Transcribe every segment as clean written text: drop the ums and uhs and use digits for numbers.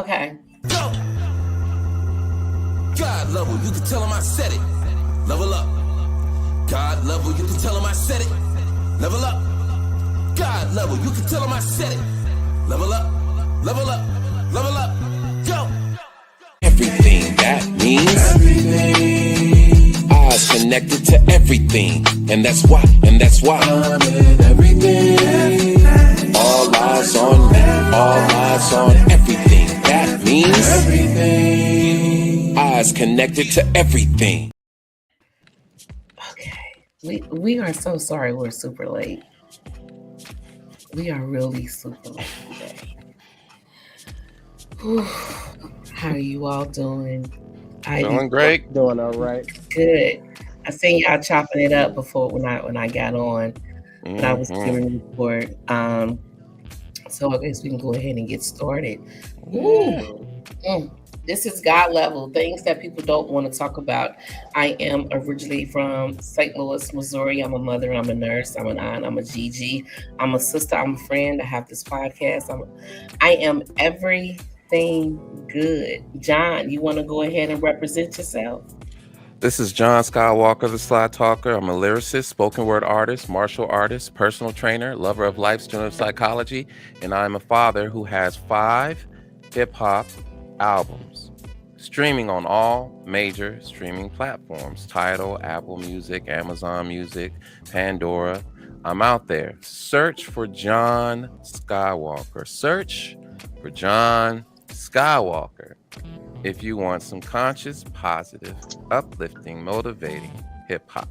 Okay. Go! God level, you can tell him I said it. Level up. God level, you can tell him I said it. Level up. God level, you can tell him I said it. Level up. Level up. Level up. Go! Everything, that means everything. Eyes connected to everything. And that's why I'm in everything. All eyes on me. All eyes on everything. That means everything. Eyes connected to everything. Okay. We are so sorry we're super late. We are really super late today. Whew. How are you all doing? Doing great. Doing all right. Good. I seen y'all chopping it up before when I got on, but I was giving a report. So I guess we can go ahead and get started. Ooh. This is God level, things that people don't want to talk about. I am originally from St. Louis, Missouri. I'm a mother, I'm a nurse, I'm an aunt, I'm a GG, I'm a sister, I'm a friend. I have this podcast. I am everything good. John, you want to go ahead and represent yourself? This is John Skywalker, the Sly Talker. I'm a lyricist, spoken word artist, martial artist, personal trainer, lover of life, student of psychology, and I'm a father who has 5 hip-hop albums streaming on all major streaming platforms: Tidal, Apple Music, Amazon Music, Pandora. I'm out there. Search for John Skywalker. Search for John Skywalker if you want some conscious, positive, uplifting, motivating hip-hop.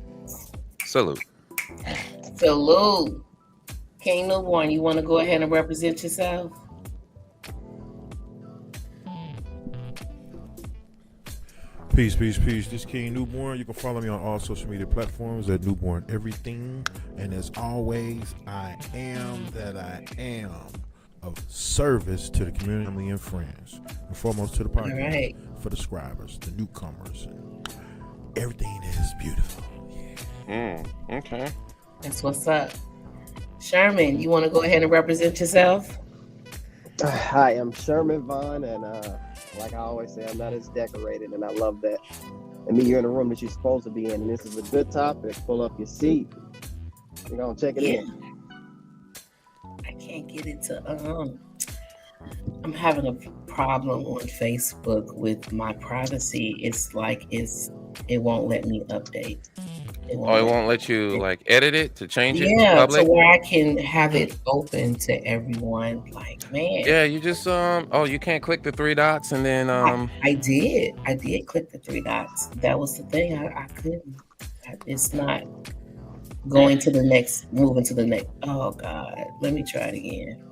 Salute. Salute. King Newborn, you want to go ahead and represent yourself? Peace. This King Newborn. You can follow me on all social media platforms at Newborn Everything. And as always, I am that I am of service to the community, family, and friends. And foremost to the podcast for the subscribers, the newcomers, and everything that is beautiful. Yeah. Okay. That's what's up. Sherman, you want to go ahead and represent yourself? Hi, I'm Sherman Vaughn, and like I always say, I'm not as decorated, and I love that. I mean, you're in a room that you're supposed to be in, and this is a good topic. Pull up your seat. We're going to check it in. I can't get into, I'm having a problem on Facebook with my privacy. It's like, it won't let me update. It won't let you like edit it to change it to public? To where I can have it open to everyone. Like, man. Yeah, you just you can't click the 3 dots and then I did click the 3 dots. That was the thing. I couldn't. It's not going to the next, moving to the next. Oh God, let me try it again.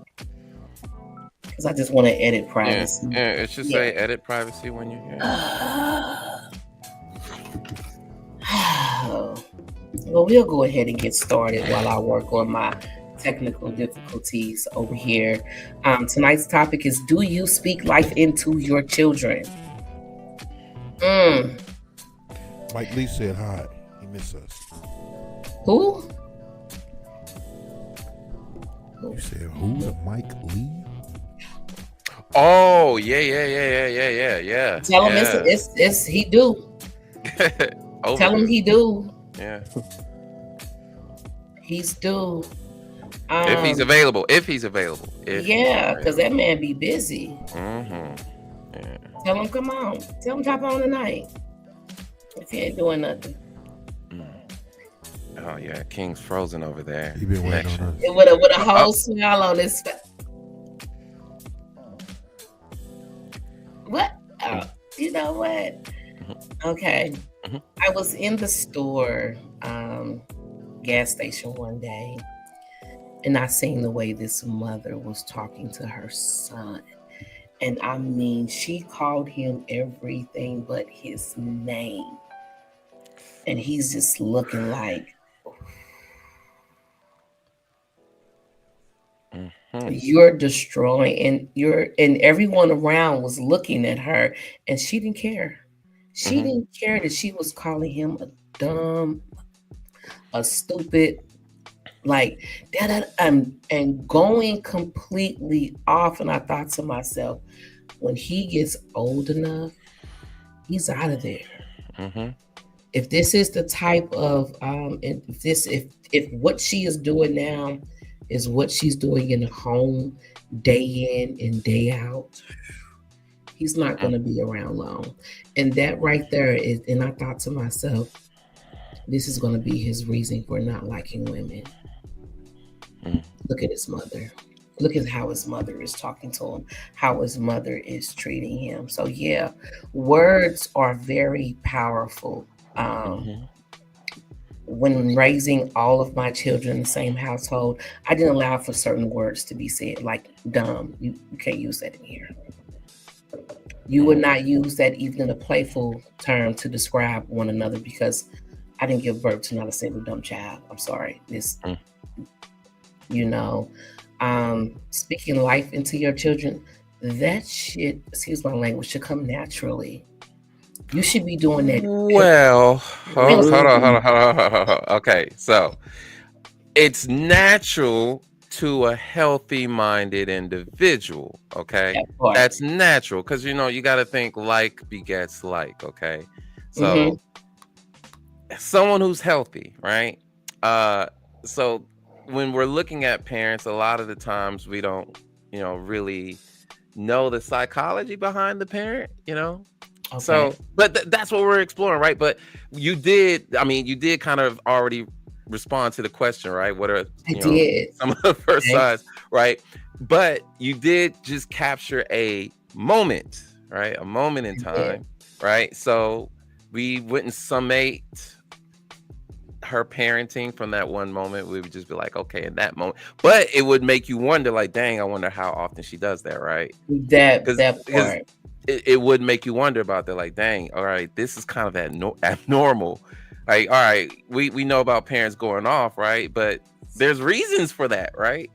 Because I just want to edit privacy. Yeah, it should say edit privacy when you're here. Well, we'll go ahead and get started while I work on my technical difficulties over here. Tonight's topic is, do you speak life into your children? Mike Lee said hi. He missed us. Who? You said who? The Mike Lee? Oh, yeah. Tell him it's he do. Tell him he do. Yeah. He's due. If he's available. Because that man be busy. Yeah. Tell him come on. Tell him top on tonight. If he ain't doing nothing. Oh yeah, King's frozen over there. He been waiting on us. With a whole smile on his face. What? Oh, you know what? Okay. I was in the store, gas station one day, and I seen the way this mother was talking to her son. And I mean, she called him everything but his name. And he's just looking like, you're destroying, and everyone around was looking at her, and she didn't care. She didn't care that she was calling him a dumb, a stupid, like that, and going completely off. And I thought to myself, When he gets old enough, he's out of there. Mm-hmm. If this is the type of if what she is doing now is what she's doing in the home day in and day out, he's not going to be around long. And that right there is, and I thought to myself, this is going to be his reason for not liking women. Look at his mother. Look at how his mother is talking to him, how his mother is treating him. So yeah, words are very powerful. When raising all of my children in the same household, I didn't allow for certain words to be said, like dumb. You can't use that in here. You would not use that even in a playful term to describe one another, because I didn't give birth to not a single dumb child. I'm sorry. This, speaking life into your children, that shit, excuse my language, should come naturally. You should be doing that. Well, hold on. Okay, so it's natural to a healthy-minded individual. Okay, that's natural, because you got to think like begets like. Okay, so someone who's healthy, right? So when we're looking at parents, a lot of the times we don't, really know the psychology behind the parent. Okay. So, but that's what we're exploring, right? But you did kind of already respond to the question, right? What are some of the first signs, right? But you did just capture a moment, right? A moment in time, right? So we wouldn't summate her parenting from that one moment. We would just be like, okay, in that moment. But it would make you wonder, like, dang, I wonder how often she does that, right? That part. It would make you wonder about that, like, dang, all right, this is kind of abnormal. Like, all right, we know about parents going off, right? But there's reasons for that, right?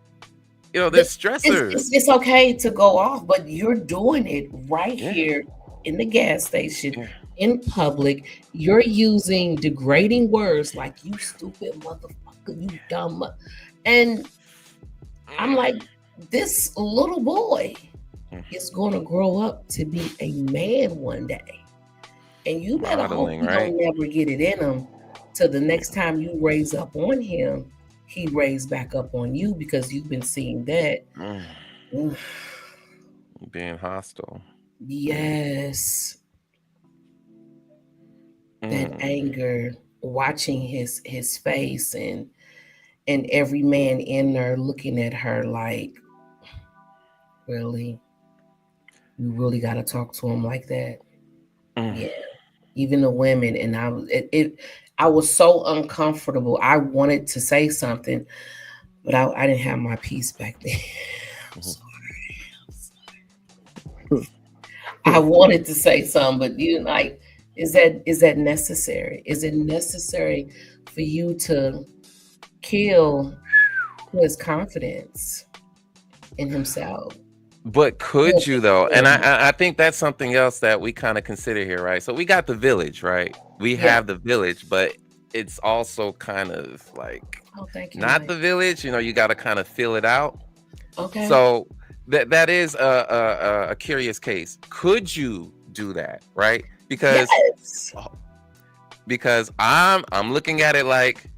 There's stressors. It's okay to go off, but you're doing it right here in the gas station, in public. You're using degrading words like "you stupid motherfucker," "you dumb," and I'm like, this little boy is going to grow up to be a man one day, and you better hope he don't never get it in him till the next time you raise up on him, he raised back up on you, because you've been seeing that. Being hostile. Yes. That anger, watching his face, and every man in there looking at her like, really? You really got to talk to him like that? Yeah. Even the women, and I was so uncomfortable. I wanted to say something, but I didn't have my peace back then. I'm sorry. I wanted to say something, but is that necessary? Is it necessary for you to kill his confidence in himself? But could you, though? And I think that's something else that we kind of consider here, right? So we got the village, right? We have the village, but it's also kind of like not the village. You got to kind of fill it out. Okay. So that is a curious case. Could you do that, right? Because I'm looking at it like,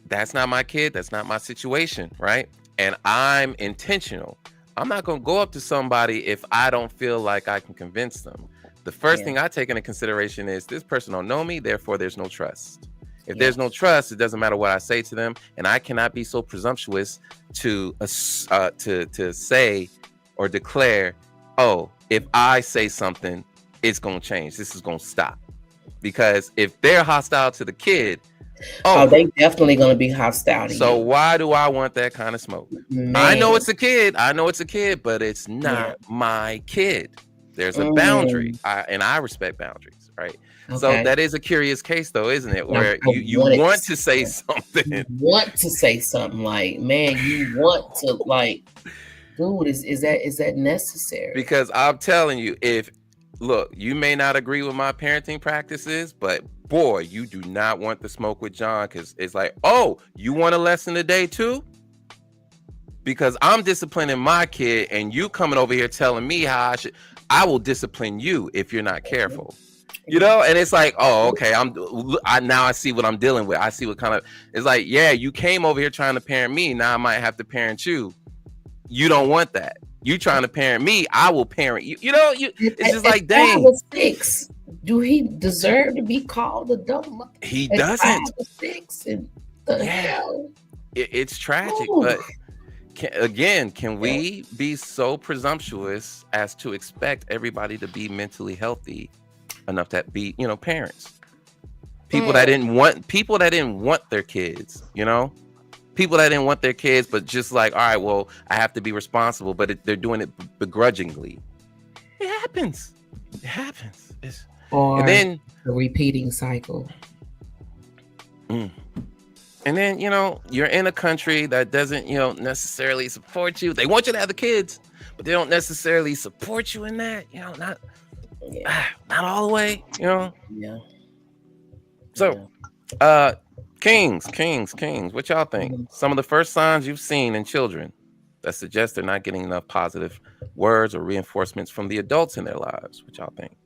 that's not my kid, that's not my situation, right? And I'm intentional. I'm not going to go up to somebody if I don't feel like I can convince them. The first thing I take into consideration is, this person don't know me, therefore there's no trust. If there's no trust, it doesn't matter what I say to them, and I cannot be so presumptuous to say or declare, oh, if I say something, it's going to change. This is going to stop. Because if they're hostile to the kid, they definitely going to be hostile to you. So why do I want that kind of smoke? Man. I know it's a kid, but it's not my kid. There's a boundary, and I respect boundaries, right? Okay. So that is a curious case, though, isn't it? Where you want to say something. You want to say something, like, man, you want to, like, dude, is that necessary? Because I'm telling you, look, you may not agree with my parenting practices, but boy, you do not want the smoke with John, because it's like, oh, you want a lesson today too? because I'm disciplining my kid and you coming over here telling me how I will discipline you if you're not careful. You know, and it's like, oh, okay, now I see what I'm dealing with. I see what kind of, it's like, yeah, you came over here trying to parent me. Now I might have to parent you. You don't want that. You trying to parent me, I will parent you. You know, it's just like, dang. 5 or 6, do he deserve to be called a dumb? He doesn't. 5 or 6, and the hell? It's tragic, but can we be so presumptuous as to expect everybody to be mentally healthy enough to be, you know, parents? People that didn't want their kids, you know? People that didn't want their kids, but just like, all right, well, I have to be responsible, but they're doing it begrudgingly. It happens. Or and then the repeating cycle. And then, you know, you're in a country that doesn't, you know, necessarily support you. They want you to have the kids, but they don't necessarily support you in that, you know, not all the way, you know? Yeah. So, Kings, what y'all think? Some of the first signs you've seen in children that suggest they're not getting enough positive words or reinforcements from the adults in their lives. What y'all think?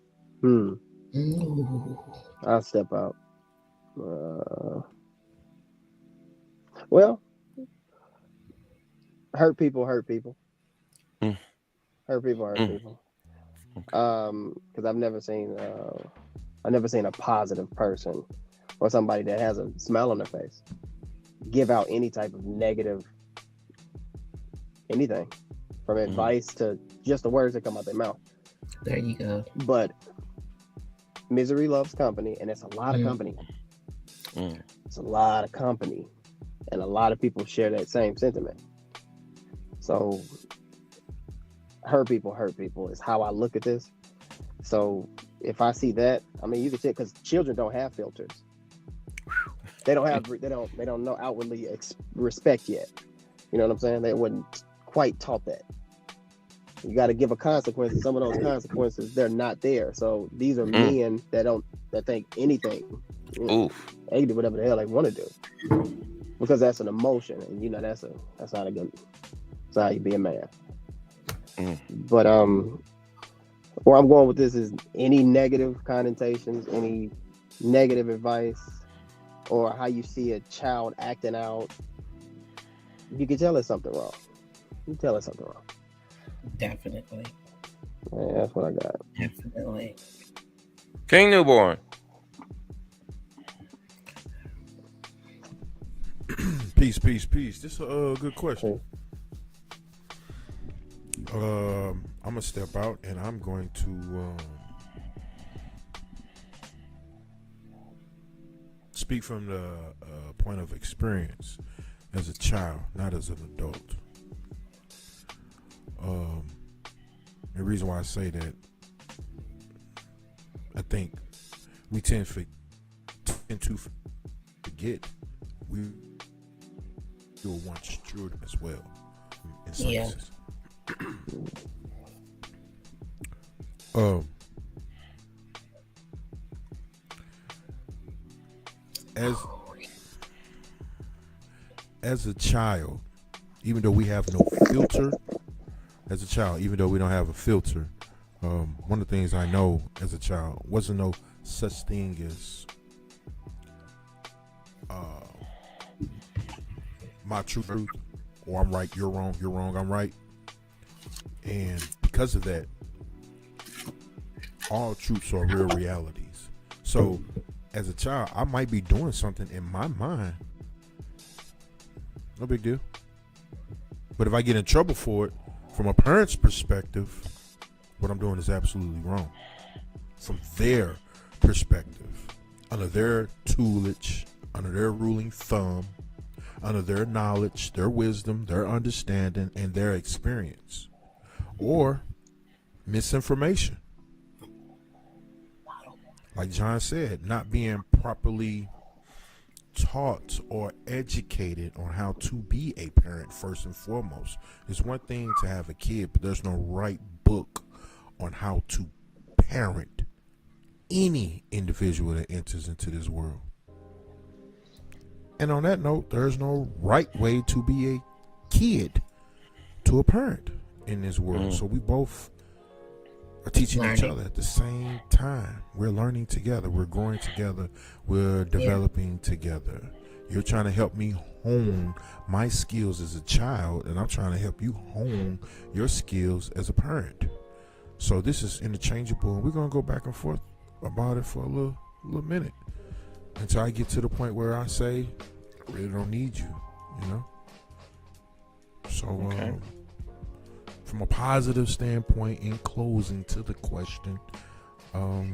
I'll step out. Well, hurt people. Hurt people. Because I've never seen a positive person or somebody that has a smile on their face give out any type of negative anything, from advice to just the words that come out their mouth. There you go. But misery loves company, and it's a lot of company. It's a lot of company, and a lot of people share that same sentiment. So hurt people is how I look at this. So if I see that, I mean, you can check, because children don't have filters. They don't know outwardly respect yet. You know what I'm saying? They wasn't quite taught that. You got to give a consequence. Some of those consequences, they're not there. So these are men that think anything. They can do whatever the hell they want to do, because that's an emotion, and you know that's how you be a man. But where I'm going with this is any negative connotations, any negative advice, or how you see a child acting out, you can tell it's something wrong. Definitely. Yeah, that's what I got. Definitely. King Newborn. Peace. This is a good question. I'm gonna step out, and I'm going to speak from the point of experience as a child, not as an adult. The reason why I say that, I think we tend to forget we were once children as well, in some cases. As a child, even though we have no filter, even though we don't have a filter, one of the things I know as a child wasn't no such thing as my truth, or I'm right, you're wrong, I'm right. And because of that, all truths are real realities. So as a child, I might be doing something in my mind, no big deal. But if I get in trouble for it, from a parent's perspective, what I'm doing is absolutely wrong. From their perspective, under their tutelage, under their ruling thumb, under their knowledge, their wisdom, their understanding, and their experience. Or misinformation. Like John said, not being properly taught or educated on how to be a parent first and foremost. It's one thing to have a kid, but there's no right book on how to parent any individual that enters into this world. And on that note, there's no right way to be a kid. to a parent in this world. So we both are teaching each Learning. other at the same time. We're learning together. We're growing together. We're developing together. You're trying to help me hone my skills as a child, and I'm trying to help you hone your skills as a parent. So this is interchangeable, and we're gonna go back and forth about it for a little minute until I get to the point where I say, I really don't need you, you know? So from a positive standpoint, in closing to the question, I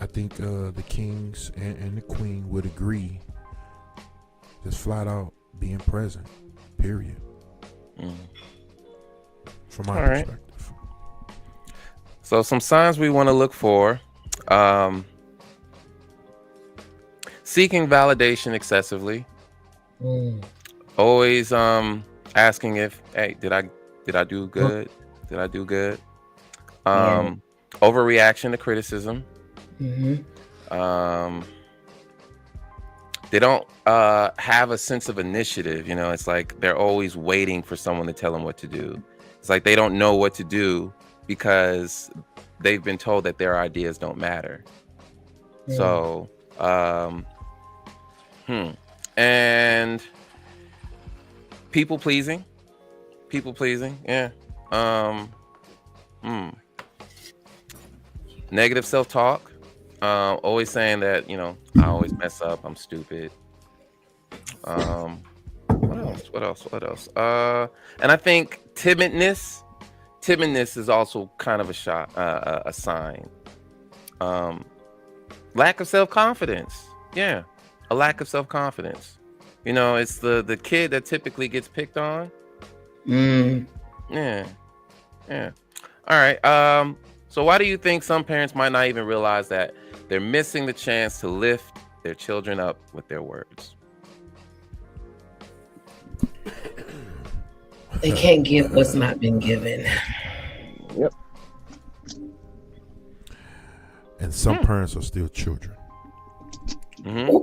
think the kings and the queen would agree, just flat out being present, period. From my perspective. So some signs we want to look for: seeking validation excessively, always asking if, hey, did I do good? Did I do good? Overreaction to criticism. They don't have a sense of initiative. You know, it's like they're always waiting for someone to tell them what to do. It's like they don't know what to do because they've been told that their ideas don't matter. So, and people pleasing, yeah. Negative self-talk. Always saying that, you know, I always mess up, I'm stupid. What else? And I think timidness is also kind of a sign. Lack of self-confidence. Yeah, a lack of self-confidence. You know, it's the kid that typically gets picked on. Yeah. All right. So why do you think some parents might not even realize that they're missing the chance to lift their children up with their words? They can't give what's not been given. Yep. And some parents are still children. Yeah.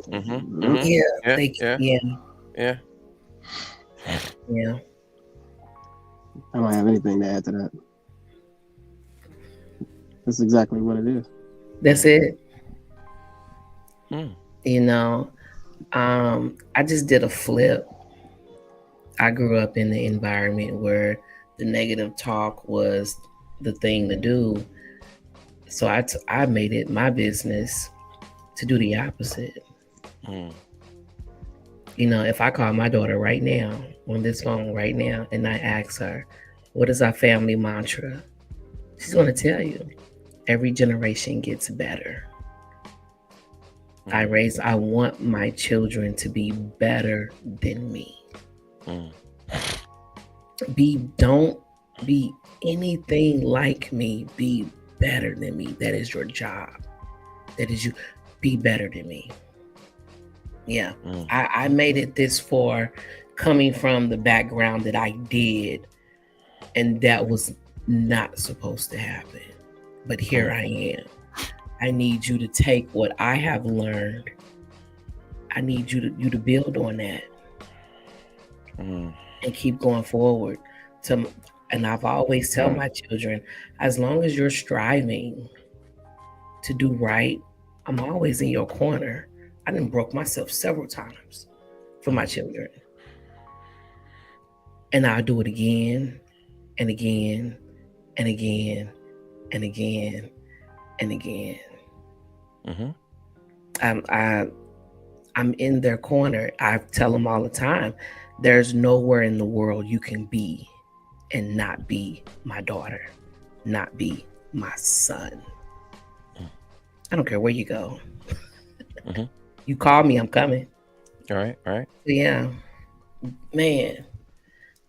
I don't have anything to add to that. That's exactly what it is. That's it. You know, I just did a flip. I grew up in the environment where the negative talk was the thing to do. So I made it my business to do the opposite. You know, if I call my daughter right now on this phone right now and I ask her, what is our family mantra? She's going to tell you, every generation gets better. I want my children to be better than me. Don't be anything like me. Be better than me. That is your job. That is you. Be better than me. Yeah. I made it this far coming from the background that I did, and that was not supposed to happen. But here I am. I need you to take what I have learned. I need you to build on that and keep going forward. And I've always tell my children, as long as you're striving to do right, I'm always in your corner. I done broke myself several times for my children. And I'll do it again and again and again and again and again. I'm in their corner. I tell them all the time, there's nowhere in the world you can be and not be my daughter, not be my son. I don't care where you go. You call me, I'm coming. All right. Yeah, man.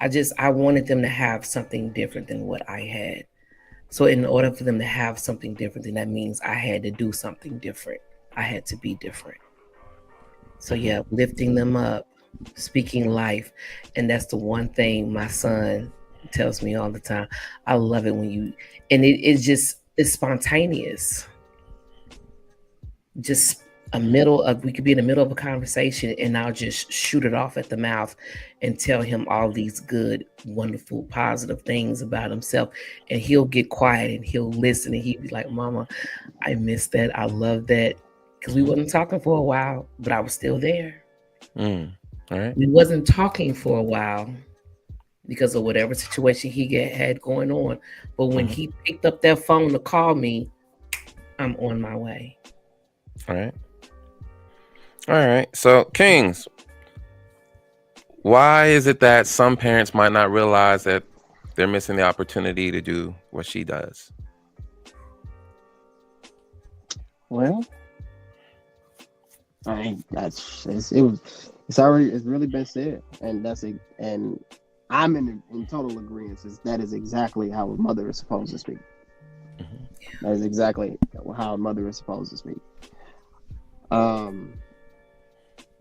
I wanted them to have something different than what I had. So in order for them to have something different, then that means I had to do something different. I had to be different. So yeah, lifting them up, speaking life. And that's the one thing my son tells me all the time. I love it when it's spontaneous. Just we could be in the middle of a conversation and I'll just shoot it off at the mouth and tell him all these good, wonderful, positive things about himself. And he'll get quiet and he'll listen and he'll be like, Mama, I miss that. I love that. Because we wasn't talking for a while, but I was still there. All right. We wasn't talking for a while because of whatever situation he had going on. But when he picked up that phone to call me, I'm on my way. All right. All right. So, Kings, why is it that some parents might not realize that they're missing the opportunity to do what she does? Well, I mean, it's really been said, and and I'm in total agreement. That is exactly how a mother is supposed to speak. That is exactly how a mother is supposed to speak.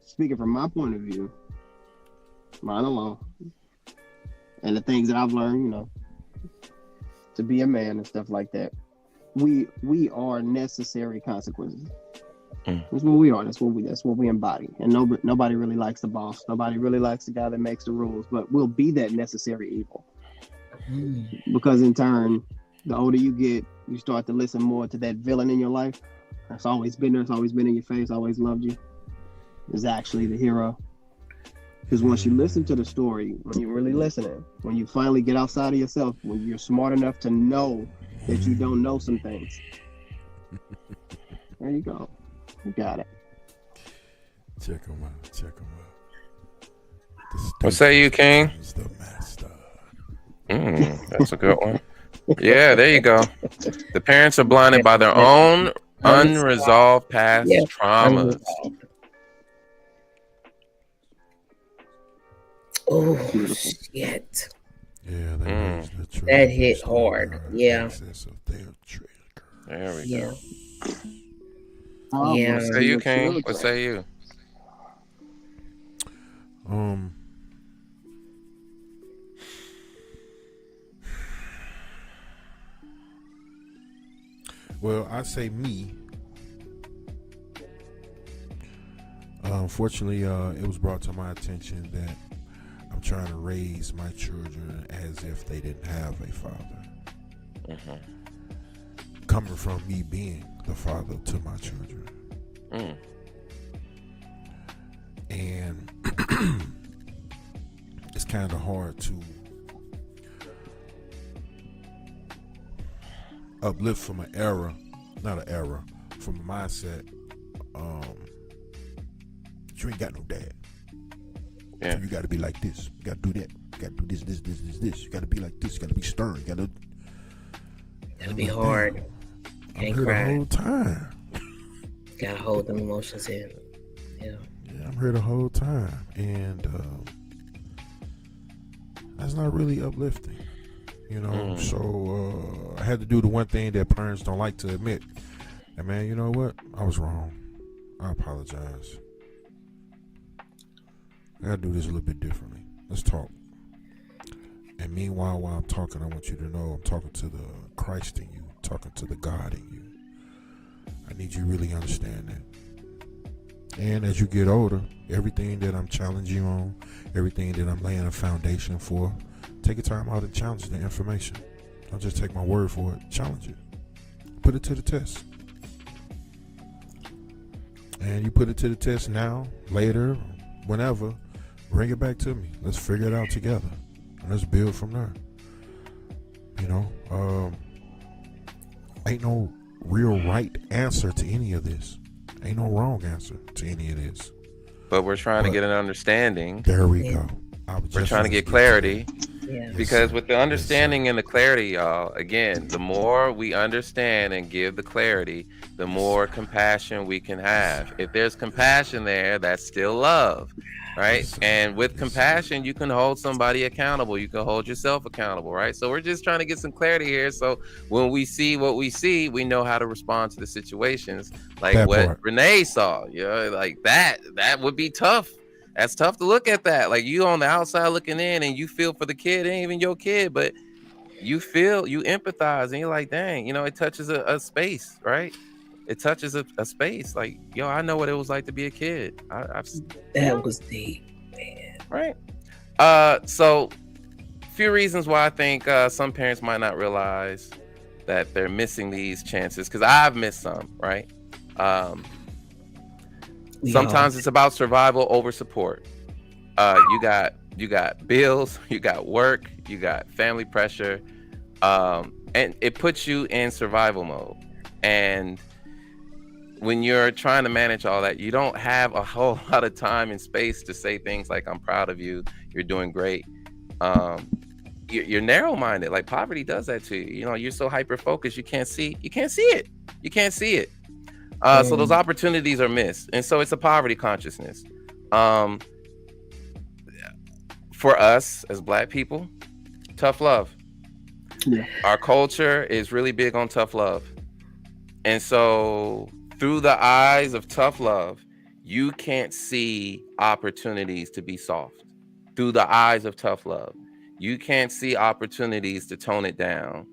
Speaking from my point of view, mine alone, and the things that I've learned, to be a man and stuff like that, we are necessary consequences. That's what we are. That's what we embody. And nobody really likes the boss. Nobody really likes the guy that makes the rules. But we'll be that necessary evil. Because in turn, the older you get, you start to listen more to that villain in your life. That's always been there. It's always been in your face. Always loved you. Is actually the hero. Because once you listen to the story, when you're really listening, when you finally get outside of yourself, when you're smart enough to know that you don't know some things, there you go. You got it. Check him out. What say you, King? The master. That's a good one. Yeah, there you go. The parents are blinded by their own unresolved past traumas. Oh, shit. Yeah, that hit hard. Yeah. There we go. Yeah. What say you, King? What say you? Well, I say me. Unfortunately, it was brought to my attention that I'm trying to raise my children as if they didn't have a father. Coming from me being the father to my children. And it's kind of hard to uplift from an era, not an era, from a mindset. You ain't got no dad. Yeah. So you got to be like this. You got to do that. You got to do this. You got to be like this. You got to be stern. You got to. Gotta be hard. I'm here the whole time. Gotta hold them emotions in. Yeah, I'm here the whole time, and that's not really uplifting, So I had to do the one thing that parents don't like to admit. And man, you know what? I was wrong. I apologize. I gotta do this a little bit differently. Let's talk. And meanwhile, while I'm talking, I want you to know I'm talking to the Christ in you, talking to the God in you. I need you to really understand that. And as you get older, everything that I'm challenging you on, everything that I'm laying a foundation for, take your time out and challenge the information. Don't just take my word for it. Challenge it. Put it to the test. And you put it to the test now, later, whenever, bring it back to me. Let's figure it out together. And let's build from there. Ain't no real right answer to any of this. Ain't no wrong answer to any of this. But we're trying to get an understanding. There we go. We're trying to get clarity. Yeah. Because with the understanding and the clarity, y'all, again, the more we understand and give the clarity, the more compassion we can have. If there's compassion there, that's still love, right? And with compassion, you can hold somebody accountable. You can hold yourself accountable, right? So we're just trying to get some clarity here. So when we see what we see, we know how to respond to the situations like That what part. Renee saw. Like that would be tough. That's tough to look at that. Like you on the outside looking in and you feel for the kid, it ain't even your kid, but you empathize and you're like, dang, it touches a space, right? it touches a space like, yo, I know what it was like to be a kid. That was deep, man. Right. So few reasons why I think some parents might not realize that they're missing these chances, because I've missed some, right? Sometimes it's about survival over support. You got bills, you got work, you got family pressure, and it puts you in survival mode. And when you're trying to manage all that, you don't have a whole lot of time and space to say things like, I'm proud of you, you're doing great. You're narrow-minded. Like, poverty does that to you. You know, you're so hyper-focused, you can't see it. So those opportunities are missed. And so it's a poverty consciousness. For us as Black people, tough love. Yeah. Our culture is really big on tough love. And so through the eyes of tough love, you can't see opportunities to be soft. Through the eyes of tough love, you can't see opportunities to tone it down.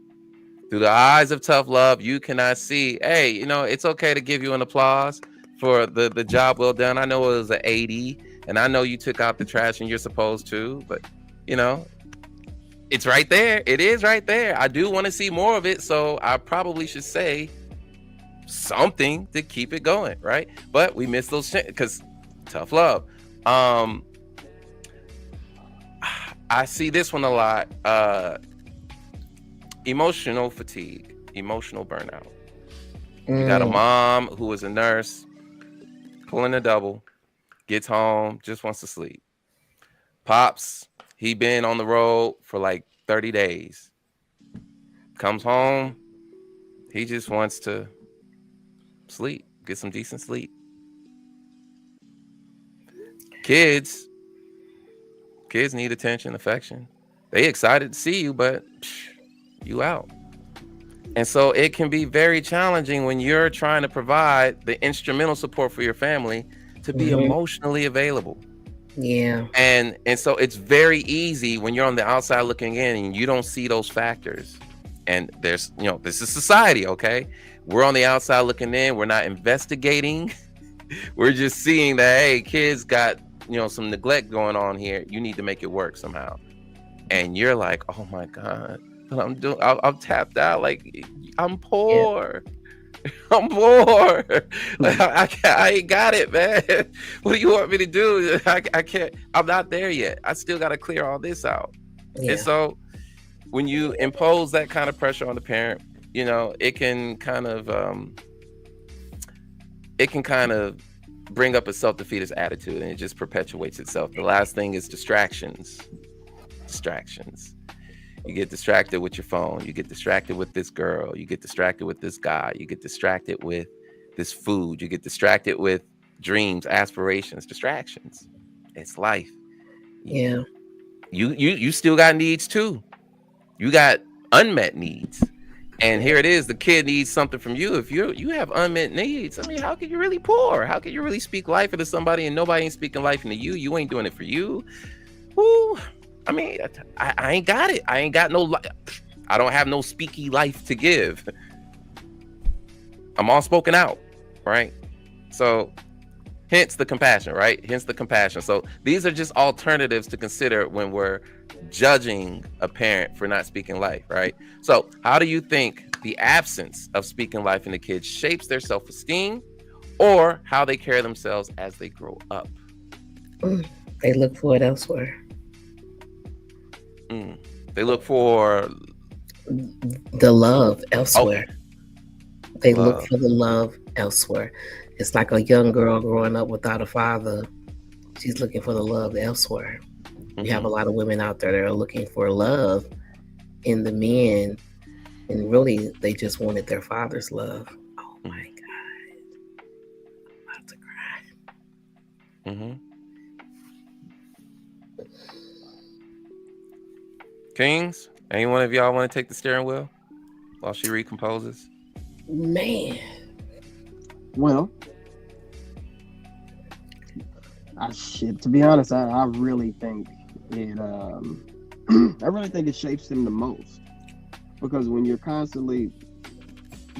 Through the eyes of tough love, you cannot see, hey, you know, it's okay to give you an applause for the job well done. I know it was an 80, and I know you took out the trash and you're supposed to, but, you know, it's right there. It is right there. I do want to see more of it, so I probably should say something to keep it going, right? But we miss those because tough love. I see this one a lot. Emotional fatigue, emotional burnout. You got a mom who is a nurse, pulling a double, gets home, just wants to sleep. Pops, he been on the road for like 30 days. Comes home, he just wants to sleep, get some decent sleep. Kids need attention, affection. They excited to see you, but you out. And so it can be very challenging when you're trying to provide the instrumental support for your family to be emotionally available. Yeah. And so it's very easy when you're on the outside looking in and you don't see those factors. And there's, you know, this is society, okay? We're on the outside looking in. We're not investigating. We're just seeing that, hey, kids got, you know, some neglect going on here. You need to make it work somehow. And you're like, oh my God, I'm tapped out. Like, I'm poor. Yeah. I'm poor. Like, I ain't got it, man. What do you want me to do? I can't. I'm not there yet. I still got to clear all this out. Yeah. And so when you impose that kind of pressure on the parent, you know, it can kind of bring up a self-defeatist attitude, and it just perpetuates itself. The last thing is distractions. You get distracted with your phone. You get distracted with this girl. You get distracted with this guy. You get distracted with this food. You get distracted with dreams, aspirations, distractions. It's life. Yeah. You still got needs too. You got unmet needs. And here it is. The kid needs something from you. If you have unmet needs, I mean, how can you really pour? How can you really speak life into somebody and nobody ain't speaking life into you? You ain't doing it for you. Woo. I mean, I ain't got it. I ain't got no I don't have no speaky life to give. I'm all spoken out, right? So hence the compassion, right? Hence the compassion. So these are just alternatives to consider when we're judging a parent for not speaking life, right? So how do you think the absence of speaking life in the kids shapes their self-esteem or how they carry themselves as they grow up? They look for it elsewhere. They look for the love elsewhere. Okay. They look for the love elsewhere. It's like a young girl growing up without a father. She's looking for the love elsewhere. You have a lot of women out there that are looking for love in the men, and really they just wanted their father's love. Oh my God. I'm about to cry. Kings, any one of y'all want to take the steering wheel while she recomposes? Man. Well, to be honest, I really think it I really think it shapes them the most, because when you're constantly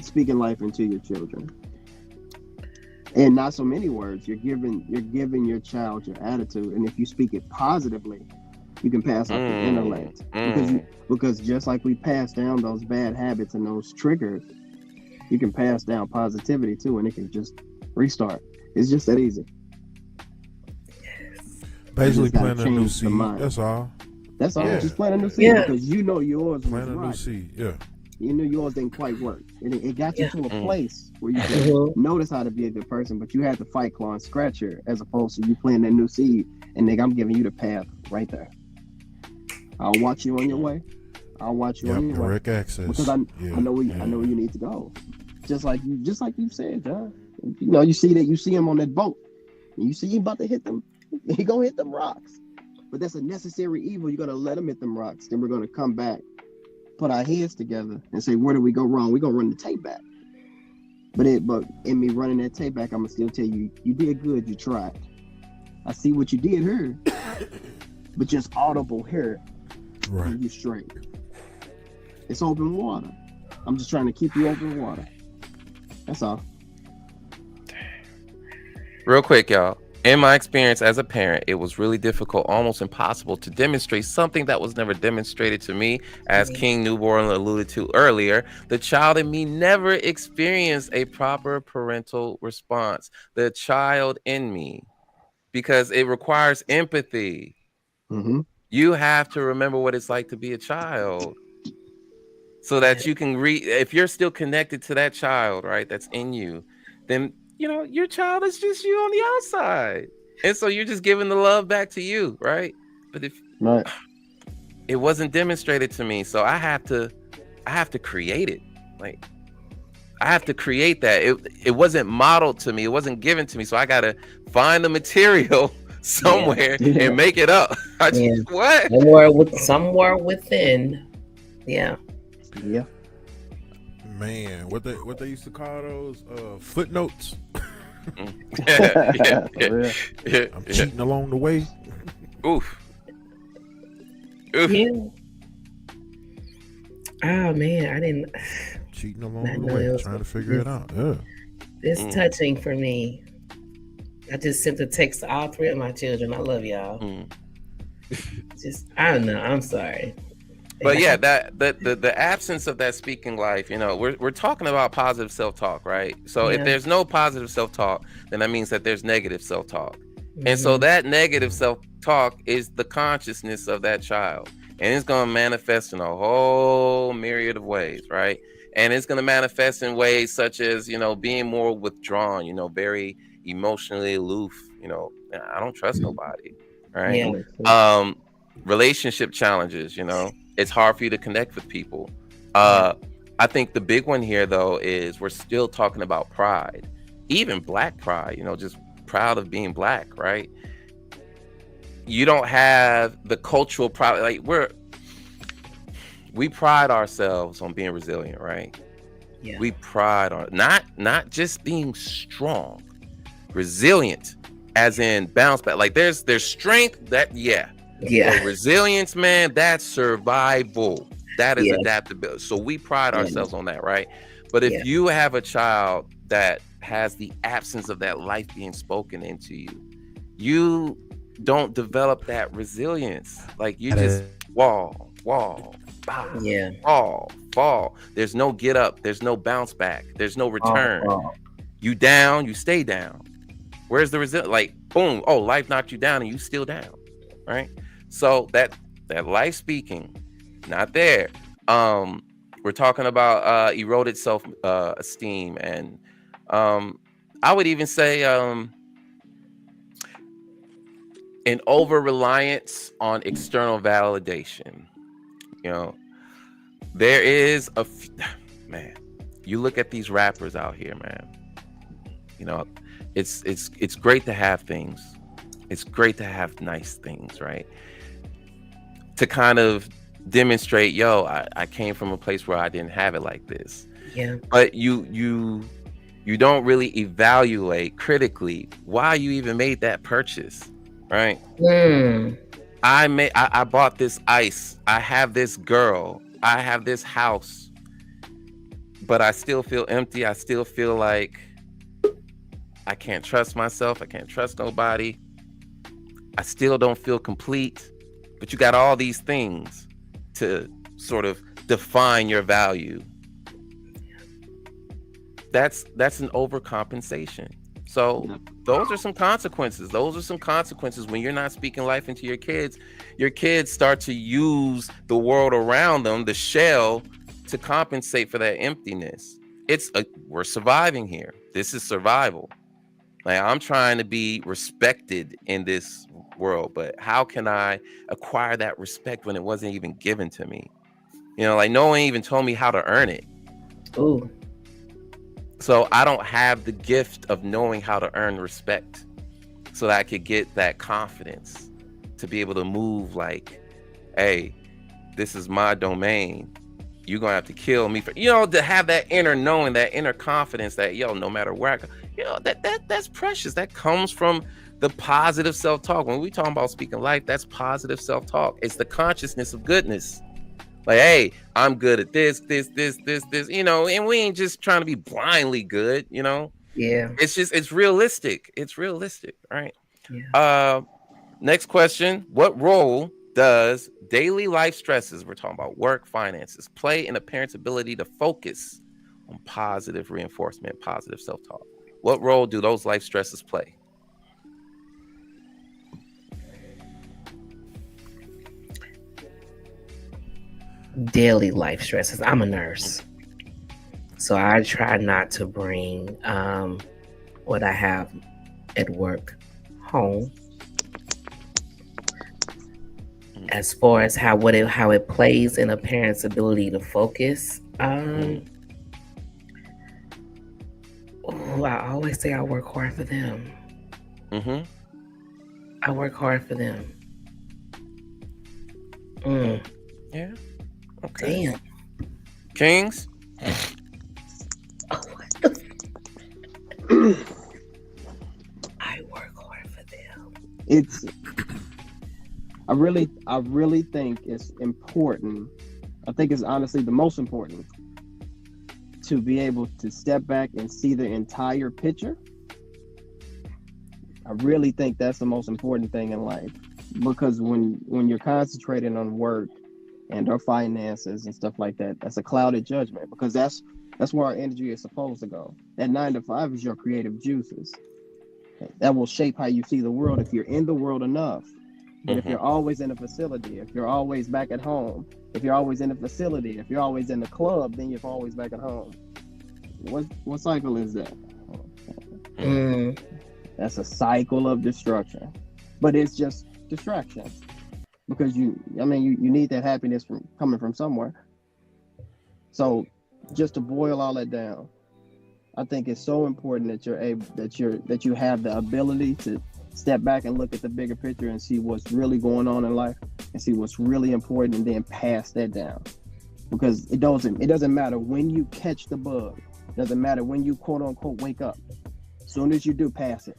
speaking life into your children, And not so many words. You're giving your child your attitude, and if you speak it positively, you can pass off your Mm, intellect. mm. Because just like we pass down those bad habits and those triggers, you can pass down positivity too, and it can just restart. It's just that easy. You Basically, just got to planting a new change the seed. mind. That's all. That's all. Yeah. Just plant a new seed Yeah. because you know yours was Plant a new right. seed. Yeah. You know yours didn't quite work, and it got you Yeah. to a Mm. place where you can Mhm. notice how to be a good person, but you had to fight, claw, and scratch her, as opposed to you planting that new seed. And nigga, I'm giving you the path right there. I'll watch you on your way. I'll watch you on Yep. your way Direct access. because I Yeah. know where Yeah. I know where you need to go. Just like you said, John. You know, you see him on that boat, and you see him about to hit them. He gonna hit them rocks, but that's a necessary evil. You're gonna let him hit them rocks. Then we're gonna come back, put our heads together, and say, where did we go wrong? We're gonna run the tape back. But in me running that tape back, I'm gonna still tell you, you did good. You tried. I see what you did here, but just audible here, Right. and you straight. It's open water. I'm just trying to keep you open water. That's all. Real quick, y'all. In my experience as a parent, it was really difficult, almost impossible to demonstrate something that was never demonstrated to me. As Right. King Newborn alluded to earlier, the child in me never experienced a proper parental response. The child in me, because it requires empathy. Mm-hmm. You have to remember what it's like to be a child so Yeah. that you can if you're still connected to that child, right, that's in you, then your child is just you on the outside, and so you're just giving the love back to you, right? But if Right. it wasn't demonstrated to me, so I have to create it. Like, I have to create that. It wasn't modeled to me, it wasn't given to me, so I gotta find the material Yeah. somewhere Yeah. and make it up. I Yeah. just what Somewhere within. Yeah. Yeah. Man, what they used to call those footnotes. yeah, yeah, For real. yeah, I'm yeah. cheating along the way. Oof. Oof. Yeah. Oh man, I didn't. Cheating along I the know way, it was trying to figure it out. Yeah. It's Mm. touching for me. I just sent a text to all three of my children. I love y'all. Mm. Just I don't know. I'm sorry. But yeah, the absence of that speaking life, we're talking about positive self-talk, right? So if Yeah. there's no positive self-talk, then that means that there's negative self-talk. And so Mhm. that negative self-talk is the consciousness of that child. And it's going to manifest in a whole myriad of ways, right? And it's going to manifest in ways such as, being more withdrawn, very emotionally aloof, I don't trust nobody, right? Yeah. That makes sense. Um, Relationship challenges, it's hard for you to connect with people. Yeah. I think the big one here, though, is we're still talking about pride, even black pride, just proud of being black, right? You don't have the cultural pride. Like, we pride ourselves on being resilient, right? Yeah. We pride on not just being strong, resilient, as in bounce back. Like, there's strength that, yeah. Yeah. But resilience, man, that's survival. That is Yes. adaptability. So we pride Yes. ourselves on that, right? But if Yeah. you have a child that has the absence of that life being spoken into you, you don't develop that resilience. Like, you just fall, bah, Yeah. fall. There's no get up. There's no bounce back. There's no return. Oh. You down, you stay down. Where's the resilience? Like, boom, oh, life knocked you down and you still down, right? So that life speaking, not there. We're talking about eroded self esteem, and I would even say an over reliance on external validation. There is man. You look at these rappers out here, man. It's great to have things. It's great to have nice things, right? To kind of demonstrate, I came from a place where I didn't have it like this. Yeah. But you don't really evaluate critically why you even made that purchase, right? Mm. I bought this ice. I have this girl. I have this house. But I still feel empty. I still feel like I can't trust myself. I can't trust nobody. I still don't feel complete. But you got all these things to sort of define your value. That's an overcompensation. So those are some consequences. Those are some consequences when you're not speaking life into your kids. Your kids start to use the world around them, the shell, to compensate for that emptiness. We're surviving here. This is survival. Like, I'm trying to be respected in this world, but how can I acquire that respect when it wasn't even given to me? Like, no one even told me how to earn it. Ooh. So I don't have the gift of knowing how to earn respect so that I could get that confidence to be able to move like, hey, this is my domain. You're going to have to kill me for, to have that inner knowing, that inner confidence that, no matter where I go, that's precious. That comes from the positive self-talk. When we talk about speaking life, that's positive self-talk. It's the consciousness of goodness. Like, hey, I'm good at this, and we ain't just trying to be blindly good, Yeah. It's realistic. It's realistic, right? Yeah. Next question. What role does daily life stresses, we're talking about work, finances, play in a parent's ability to focus on positive reinforcement, positive self-talk? What role do those life stresses play? Daily life stresses. I'm a nurse, so I try not to bring what I have at work home. As far as how it plays in a parent's ability to focus, I always say I work hard for them. I work hard for them. Yeah. Okay. Damn. Kings? I work hard for them. I really think it's important. I think it's honestly the most important to be able to step back and see the entire picture. I really think that's the most important thing in life, because when you're concentrating on work and our finances and stuff like that, that's a clouded judgment, because that's where our energy is supposed to go. That 9 to 5 is your creative juices. That will shape how you see the world if you're in the world enough. But if you're always in a facility, if you're always back at home, if you're always in a facility, if you're always in the club, then you're always back at home. What cycle is that? That's a cycle of destruction. But it's just distraction. Because you need that happiness coming from somewhere. So just to boil all that down, I think it's so important that you have the ability to step back and look at the bigger picture and see what's really going on in life and see what's really important, and then pass that down. Because it doesn't matter when you catch the bug. It doesn't matter when you quote unquote wake up. As soon as you do, pass it.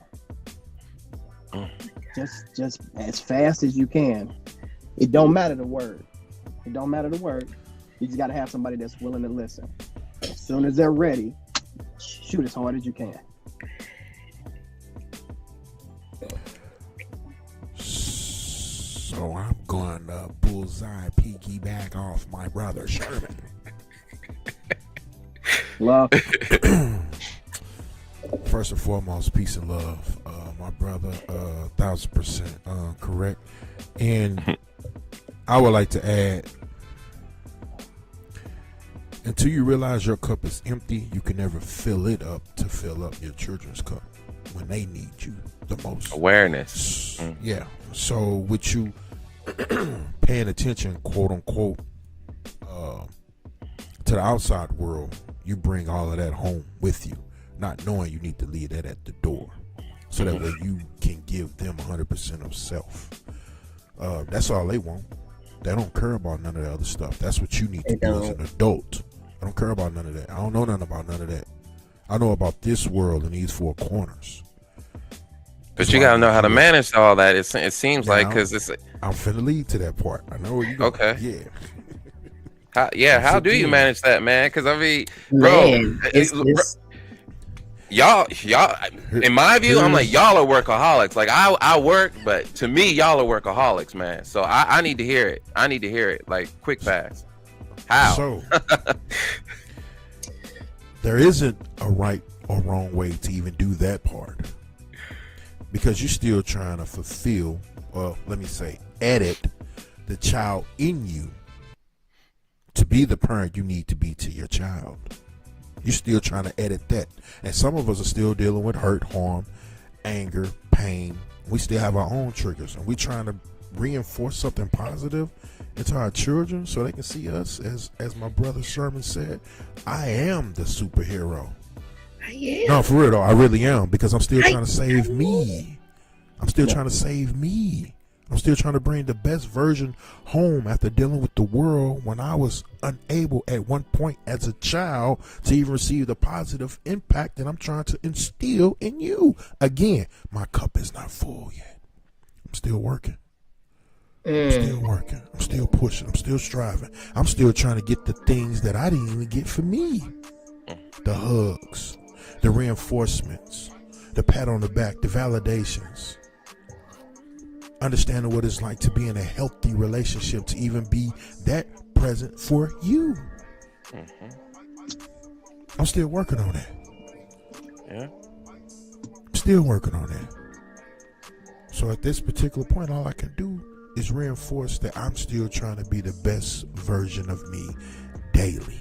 Just as fast as you can. It don't matter the word. You just got to have somebody that's willing to listen. As soon as they're ready, shoot as hard as you can. So I'm going to bullseye piggyback off my brother Sherman. Love. First and foremost, peace and love. My brother, 1000% correct. And I would like to add, until you realize your cup is empty, you can never fill it up to fill up your children's cup when they need you the most. Awareness. Yeah. So with you paying attention, quote unquote, to the outside world, you bring all of that home with you, not knowing you need to leave that at the door, so that way you can give them 100% of self. That's all they want. They don't care about none of the other stuff. That's what you need to do as an adult. I don't care about none of that. I don't know nothing about none of that. I know about this world and these four corners. But you got to know how to manage all that. It seems now, like, because it's... I'm finna lead to that part. I know where you go. Okay. Yeah. How do you manage that, man? Because, I mean, bro... Man, y'all, in my view, I'm like, y'all are workaholics. Like I work, but to me, y'all are workaholics, man. So I need to hear it. I need to hear it, like quick fast. How? So there isn't a right or wrong way to even do that part, because you're still trying to fulfill, or let me say, edit the child in you to be the parent you need to be to your child. You're still trying to edit that. And some of us are still dealing with hurt, harm, anger, pain. We still have our own triggers, and we're trying to reinforce something positive into our children so they can see us as my brother Sherman said, I am the superhero. I am. No, for real though, I really am, because I'm still trying to save me. I'm still trying to save me. I'm still trying to bring the best version home after dealing with the world when I was unable at one point as a child to even receive the positive impact that I'm trying to instill in you. Again, my cup is not full yet. I'm still working. I'm still working. I'm still pushing. I'm still striving. I'm still trying to get the things that I didn't even get for me. The hugs, the reinforcements, the pat on the back, the validations. Understanding what it's like to be in a healthy relationship, to even be that present for you. I'm still working on that. Yeah. I'm still working on that. So at this particular point, all I can do is reinforce that I'm still trying to be the best version of me daily.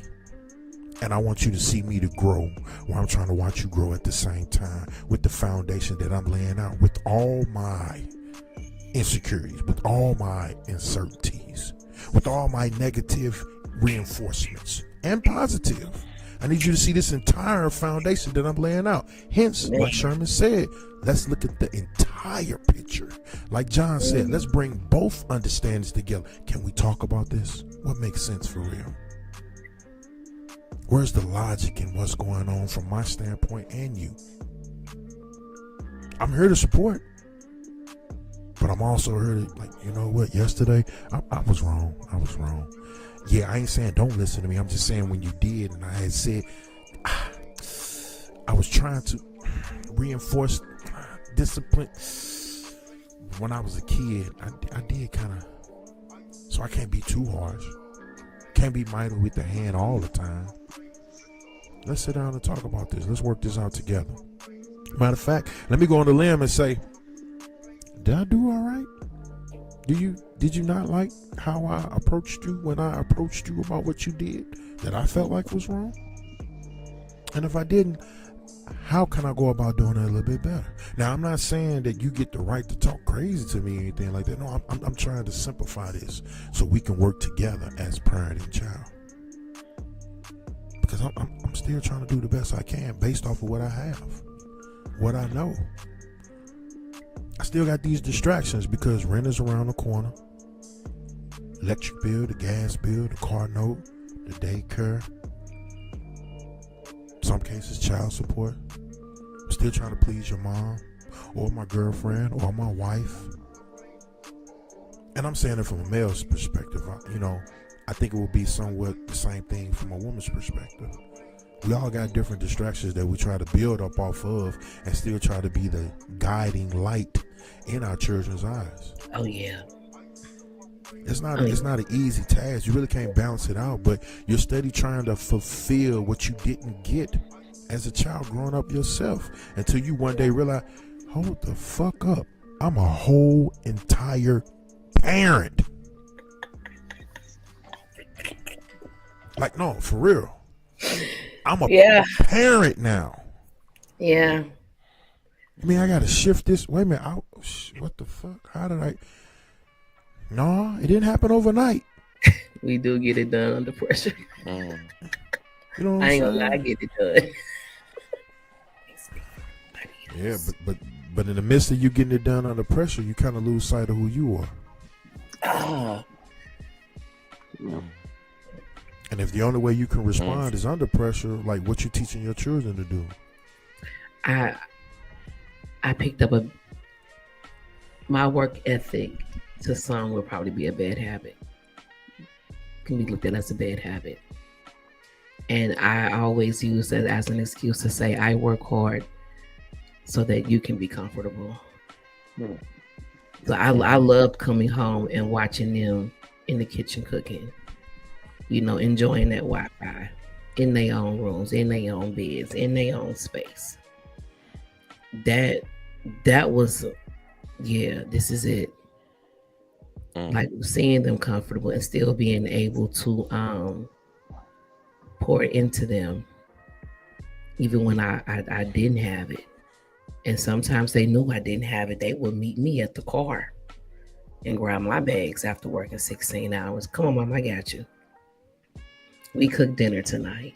And I want you to see me to grow, while I'm trying to watch you grow at the same time, with the foundation that I'm laying out, with all my insecurities, with all my uncertainties, with all my negative reinforcements and positive. I need you to see this entire foundation that I'm laying out. Hence, like Sherman said, let's look at the entire picture. Like John said, let's bring both understandings together. Can we talk about this? What makes sense for real? Where's the logic in what's going on from my standpoint and you? I'm here to support. But I'm also here to, like, you know what, yesterday, I was wrong. I was wrong. Yeah, I ain't saying don't listen to me. I'm just saying when you did, and I had said, I was trying to reinforce discipline. When I was a kid, I did kind of, so I can't be too harsh. Can't be mindful with the hand all the time. Let's sit down and talk about this. Let's work this out together. Matter of fact, let me go on the limb and say, did I do all right? Did you not like how I approached you when I approached you about what you did that I felt like was wrong? And if I didn't, how can I go about doing it a little bit better? Now, I'm not saying that you get the right to talk crazy to me or anything like that. No, I'm trying to simplify this so we can work together as parent and child. Because I'm still trying to do the best I can based off of what I have, what I know. I still got these distractions because rent is around the corner. Electric bill, the gas bill, the car note, the daycare. Some cases, child support. I'm still trying to please your mom or my girlfriend or my wife. And I'm saying it from a male's perspective. I think it will be somewhat the same thing from a woman's perspective. We all got different distractions that we try to build up off of and still try to be the guiding light in our children's eyes. Oh yeah. It's not an easy task. You really can't balance it out, but you're steady trying to fulfill what you didn't get as a child growing up yourself until you one day realize, hold the fuck up. I'm a whole entire parent. Like, no, for real. I'm a parent now. Yeah. I mean, I got to shift this. Wait a minute. What the fuck? How did I? No, it didn't happen overnight. We do get it done under pressure. You know what I ain't I'm gonna lie, I saying? get it done. Yeah, but in the midst of you getting it done under pressure, you kind of lose sight of who you are. And if the only way you can respond is under pressure, like what you teaching your children to do? I picked up my work ethic to some will probably be a bad habit. Can be looked at as a bad habit. And I always use that as an excuse to say I work hard so that you can be comfortable. So I loved coming home and watching them in the kitchen cooking, enjoying that Wi-Fi in their own rooms, in their own beds, in their own space. That was, this is it. Like seeing them comfortable and still being able to pour into them, even when I didn't have it. And sometimes they knew I didn't have it. They would meet me at the car and grab my bags after working 16 hours. Come on, Mom, I got you. We cooked dinner tonight.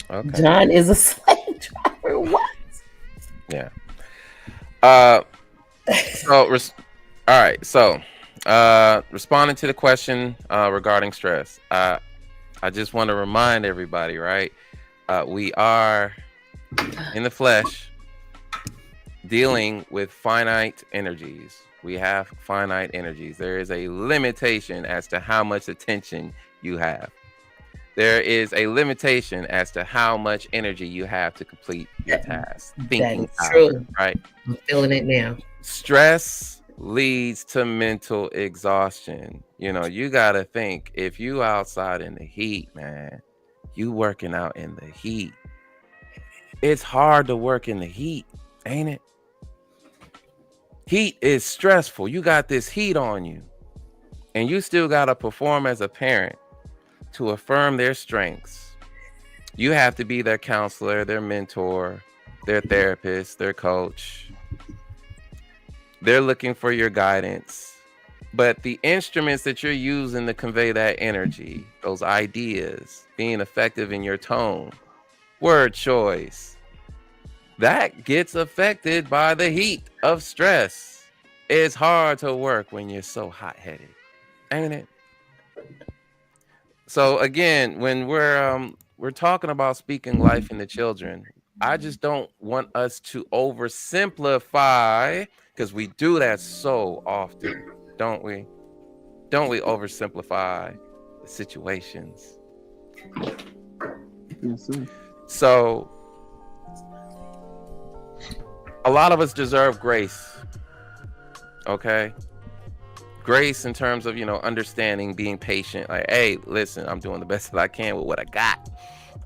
Okay. John is a slave driver. What? Yeah. All right. So, responding to the question regarding stress, I just want to remind everybody, right? We are in the flesh dealing with finite energies. We have finite energies. There is a limitation as to how much attention you have. There is a limitation as to how much energy you have to complete your task. Thinking That's true. Right? I'm feeling it now. Stress leads to mental exhaustion. You got to think, if you outside in the heat, man, you working out in the heat. It's hard to work in the heat, ain't it? Heat is stressful. You got this heat on you, and you still got to perform as a parent to affirm their strengths. You have to be their counselor, their mentor, their therapist, their coach. They're looking for your guidance. But the instruments that you're using to convey that energy, those ideas, being effective in your tone, word choice, that gets affected by the heat of stress. It's hard to work when you're so hot-headed, ain't it? So again, when we're talking about speaking life into children, I just don't want us to oversimplify, because we do that so often, don't we? Don't we oversimplify the situations? Yes, sir. So a lot of us deserve grace. Okay? Grace in terms of, understanding, being patient. Like, hey, listen, I'm doing the best that I can with what I got.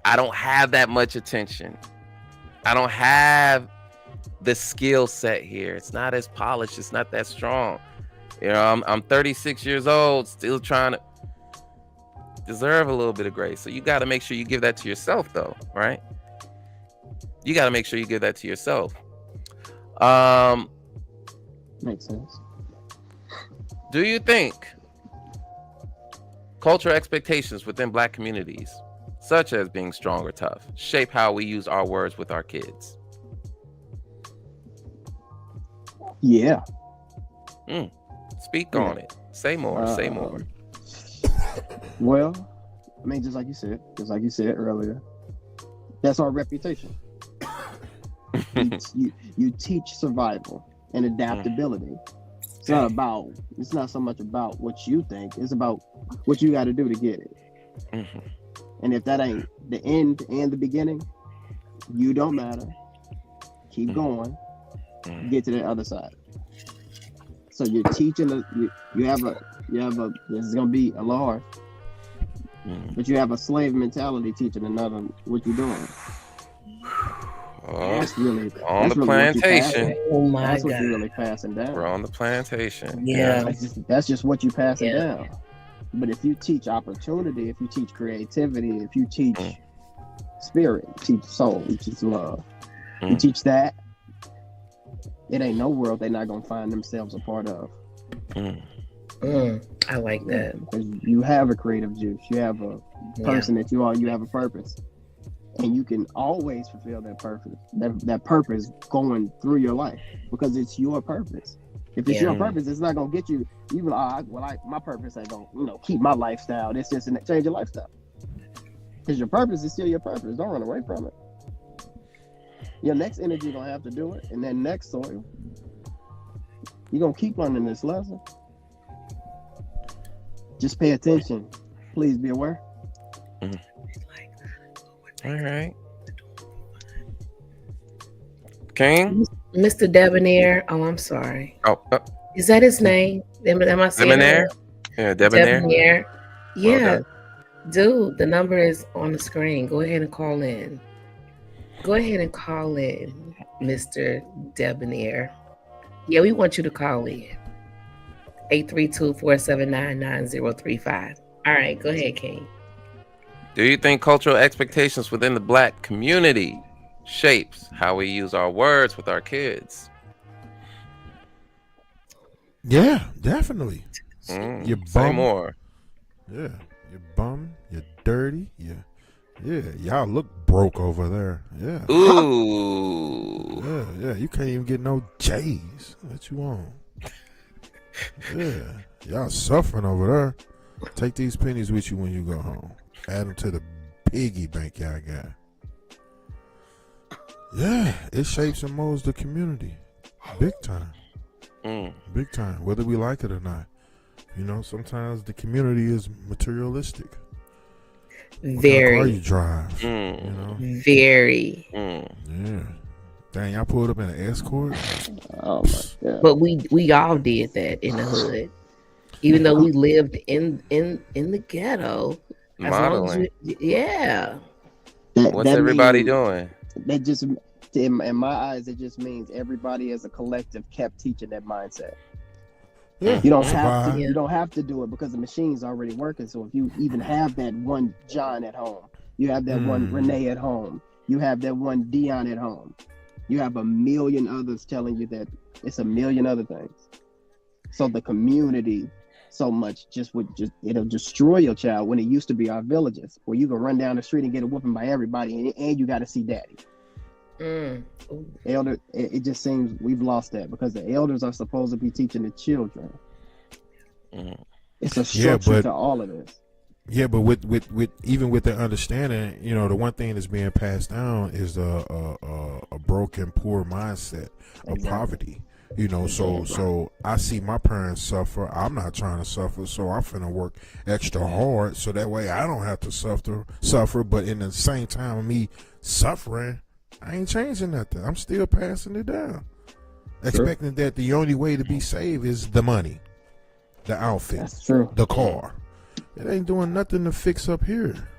I don't have that much attention. I don't have the skill set here. It's not as polished. It's not that strong. I'm 36 years old, still trying to deserve a little bit of grace. So you got to make sure you give that to yourself, though, right? You got to make sure you give that to yourself. Makes sense. Do you think cultural expectations within Black communities, such as being strong or tough, shape how we use our words with our kids? Yeah. Speak on it. Say more. Say more. Well, I mean, just like you said earlier, that's our reputation. you teach survival and adaptability. It's not so much about what you think, it's about what you got to do to get it. And if that ain't the end and the beginning, you don't matter. Keep going, get to the other side. So you're teaching you have a this is gonna be a little hard, but you have a slave mentality teaching another what you're doing. That's really on the plantation. Oh my that's God. what you're really passing down. We're on the plantation. Yeah. That's just what you passing down. But if you teach opportunity, if you teach creativity, if you teach spirit, you teach soul, you teach love, you teach that, it ain't no world they're not gonna find themselves a part of. I like that. Because you have a creative juice, you have a person that you are, you have a purpose. And you can always fulfill that purpose, that purpose going through your life, because it's your purpose. If it's your purpose, it's not gonna get you. Even my purpose ain't gonna, keep my lifestyle. It's just change your lifestyle. Because your purpose is still your purpose. Don't run away from it. Your next energy gonna have to do it, and then next soil. You're gonna keep learning this lesson. Just pay attention. Please be aware. All right. King? Mr. Debonair. Oh, I'm sorry. Oh, Is that his name? Am I saying Debonair? it? Yeah, Debonair. Debonair. Yeah, Well done. dude, the number is on the screen. Go ahead and call in. Go ahead and call in, Mr. Debonair. Yeah, we want you to call in. 832-479-9035. All right, go ahead, King. Do you think cultural expectations within the Black community shapes how we use our words with our kids? Yeah, definitely. You Say bum. more. Yeah, you're bum. You're dirty. Yeah. Y'all look broke over there. Yeah. Ooh. Yeah. You can't even get no J's. What you want? Yeah. Y'all suffering over there. Take these pennies with you when you go home. Add them to the piggy bank y'all got. Yeah, it shapes and molds the community. Big time. Big time. Whether we like it or not. You know, sometimes the community is materialistic. Very. What kind of car you drive? You know? Very. Yeah. Dang, y'all pulled up in an escort? Oh my God. But we all did that in the hood. Even though we lived in the ghetto. Modeling. Yeah. What's everybody doing? That just, in my eyes, it just means everybody as a collective kept teaching that mindset. Yeah. You don't have to. Yeah. You don't have to do it because the machine's already working. So if you even have that one John at home, you have that one Renee at home, you have that one Dion at home, you have a million others telling you that it's a million other things. So the community, so much it'll destroy your child when it used to be our villages where you can run down the street and get a whooping by everybody and you got to see daddy. Elder, it just seems we've lost that because the elders are supposed to be teaching the children. It's a structure to all of this. Yeah, but with even with the understanding, you know, the one thing that's being passed down is a broken, poor mindset of poverty. You know, so I see my parents suffer. I'm not trying to suffer, so I'm finna work extra hard so that way I don't have to suffer. But in the same time of me suffering, I ain't changing nothing. I'm still passing it down, expecting that the only way to be saved is the money, the outfit, That's true. the car. It ain't doing nothing to fix up here.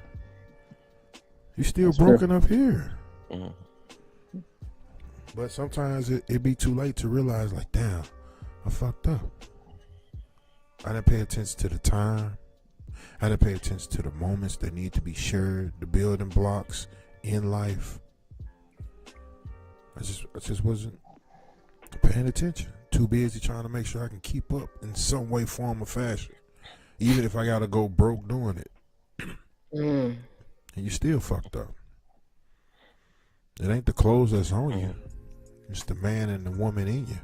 You still broken up here. But sometimes it be too late to realize, like, damn, I fucked up. I didn't pay attention to the time. I didn't pay attention to the moments that need to be shared, the building blocks in life. I just wasn't paying attention. Too busy trying to make sure I can keep up in some way, form, or fashion. Even if I gotta go broke doing it. And you still fucked up. It ain't the clothes that's on you. It's the man and the woman in you.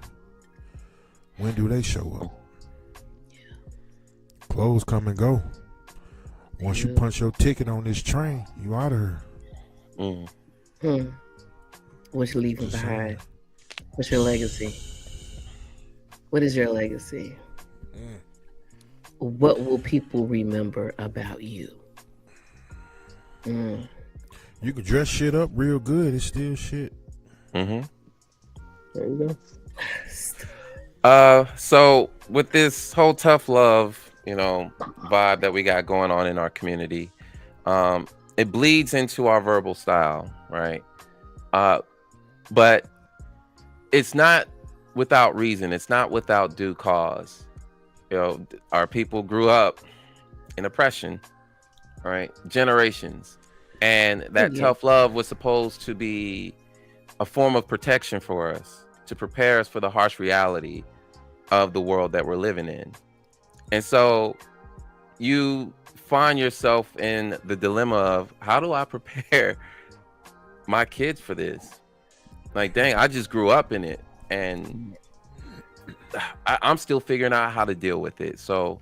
When do they show up? Clothes come and go. Once you punch your ticket on this train, you out of here. What you leaving behind? What's your legacy? What is your legacy? What will people remember about you? You can dress shit up real good. It's still shit. There you go. So with this whole tough love, you know, vibe that we got going on in our community, it bleeds into our verbal style, right? But it's not without reason. It's not without due cause. You know, our people grew up in oppression, right? Generations. And that tough love was supposed to be a form of protection for us, to prepare us for the harsh reality of the world that we're living in. And so you find yourself in the dilemma of, how do I prepare my kids for this? Like, dang, I just grew up in it, and I'm still figuring out how to deal with it. So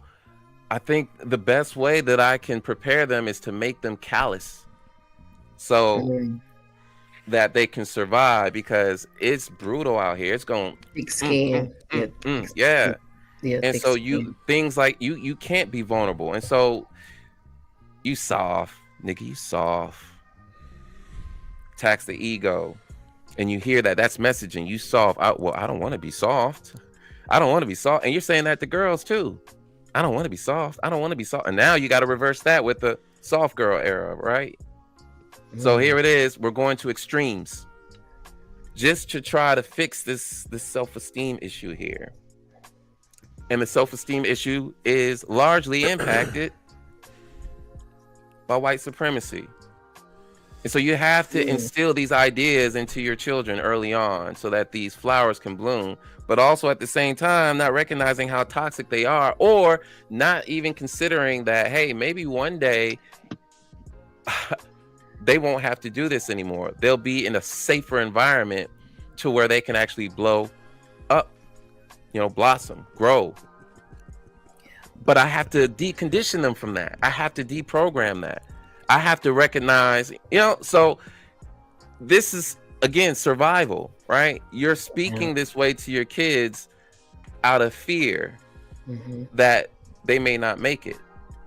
I think the best way that I can prepare them is to make them callous. So that they can survive, because it's brutal out here. It's going Thick skin. yeah. Yeah, And thick so skin. things like you can't be vulnerable. And so you soft, nigga, you soft. Tax the ego. And you hear that's messaging. You soft. I don't want to be soft. I don't want to be soft. And you're saying that to girls too. I don't want to be soft. I don't want to be soft. And now you got to reverse that with the soft girl era, right? So here it is. We're going to extremes just to try to fix this self-esteem issue here. And the self-esteem issue is largely impacted by white supremacy. And so you have to instill these ideas into your children early on so that these flowers can bloom, but also at the same time, not recognizing how toxic they are, or not even considering that, hey, maybe one day they won't have to do this anymore. They'll be in a safer environment to where they can actually blow up, blossom, grow. But I have to decondition them from that. I have to deprogram that. I have to recognize, so this is, again, survival, right? You're speaking this way to your kids out of fear that they may not make it.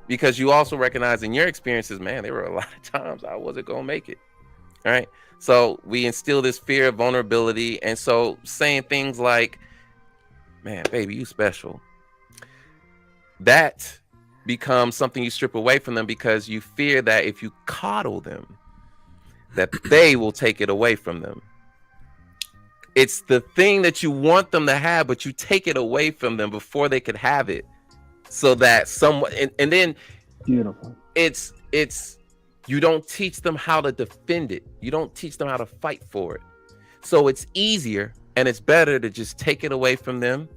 Because you also recognize in your experiences, man, there were a lot of times I wasn't going to make it, right? So we instill this fear of vulnerability. And so saying things like, man, baby, you special. That becomes something you strip away from them because you fear that if you coddle them, that they will take it away from them. It's the thing that you want them to have, but you take it away from them before they could have it. So that someone, and then beautiful. It's you don't teach them how to defend it. You don't teach them how to fight for it. So it's easier and it's better to just take it away from them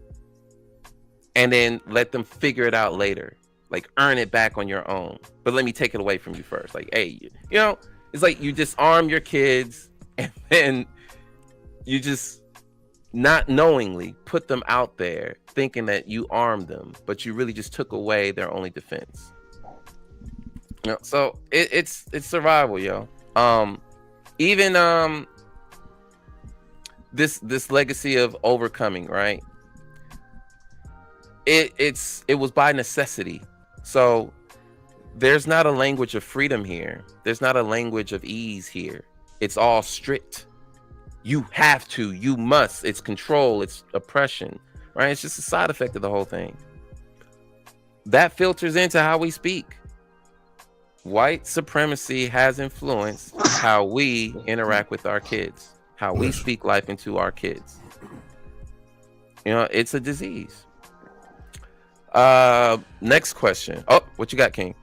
and then let them figure it out later. Like, earn it back on your own. But let me take it away from you first. Like, hey, it's like you disarm your kids and then you just not knowingly put them out there thinking that you armed them, but you really just took away their only defense. So it's survival, yo. Even this legacy of overcoming, right? It was by necessity. So there's not a language of freedom here. There's not a language of ease here. It's all strict. You have to, you must. It's control, it's oppression, right? It's just a side effect of the whole thing. That filters into how we speak. White supremacy has influenced how we interact with our kids, how we speak life into our kids. It's a disease. Next question. Oh, what you got, King?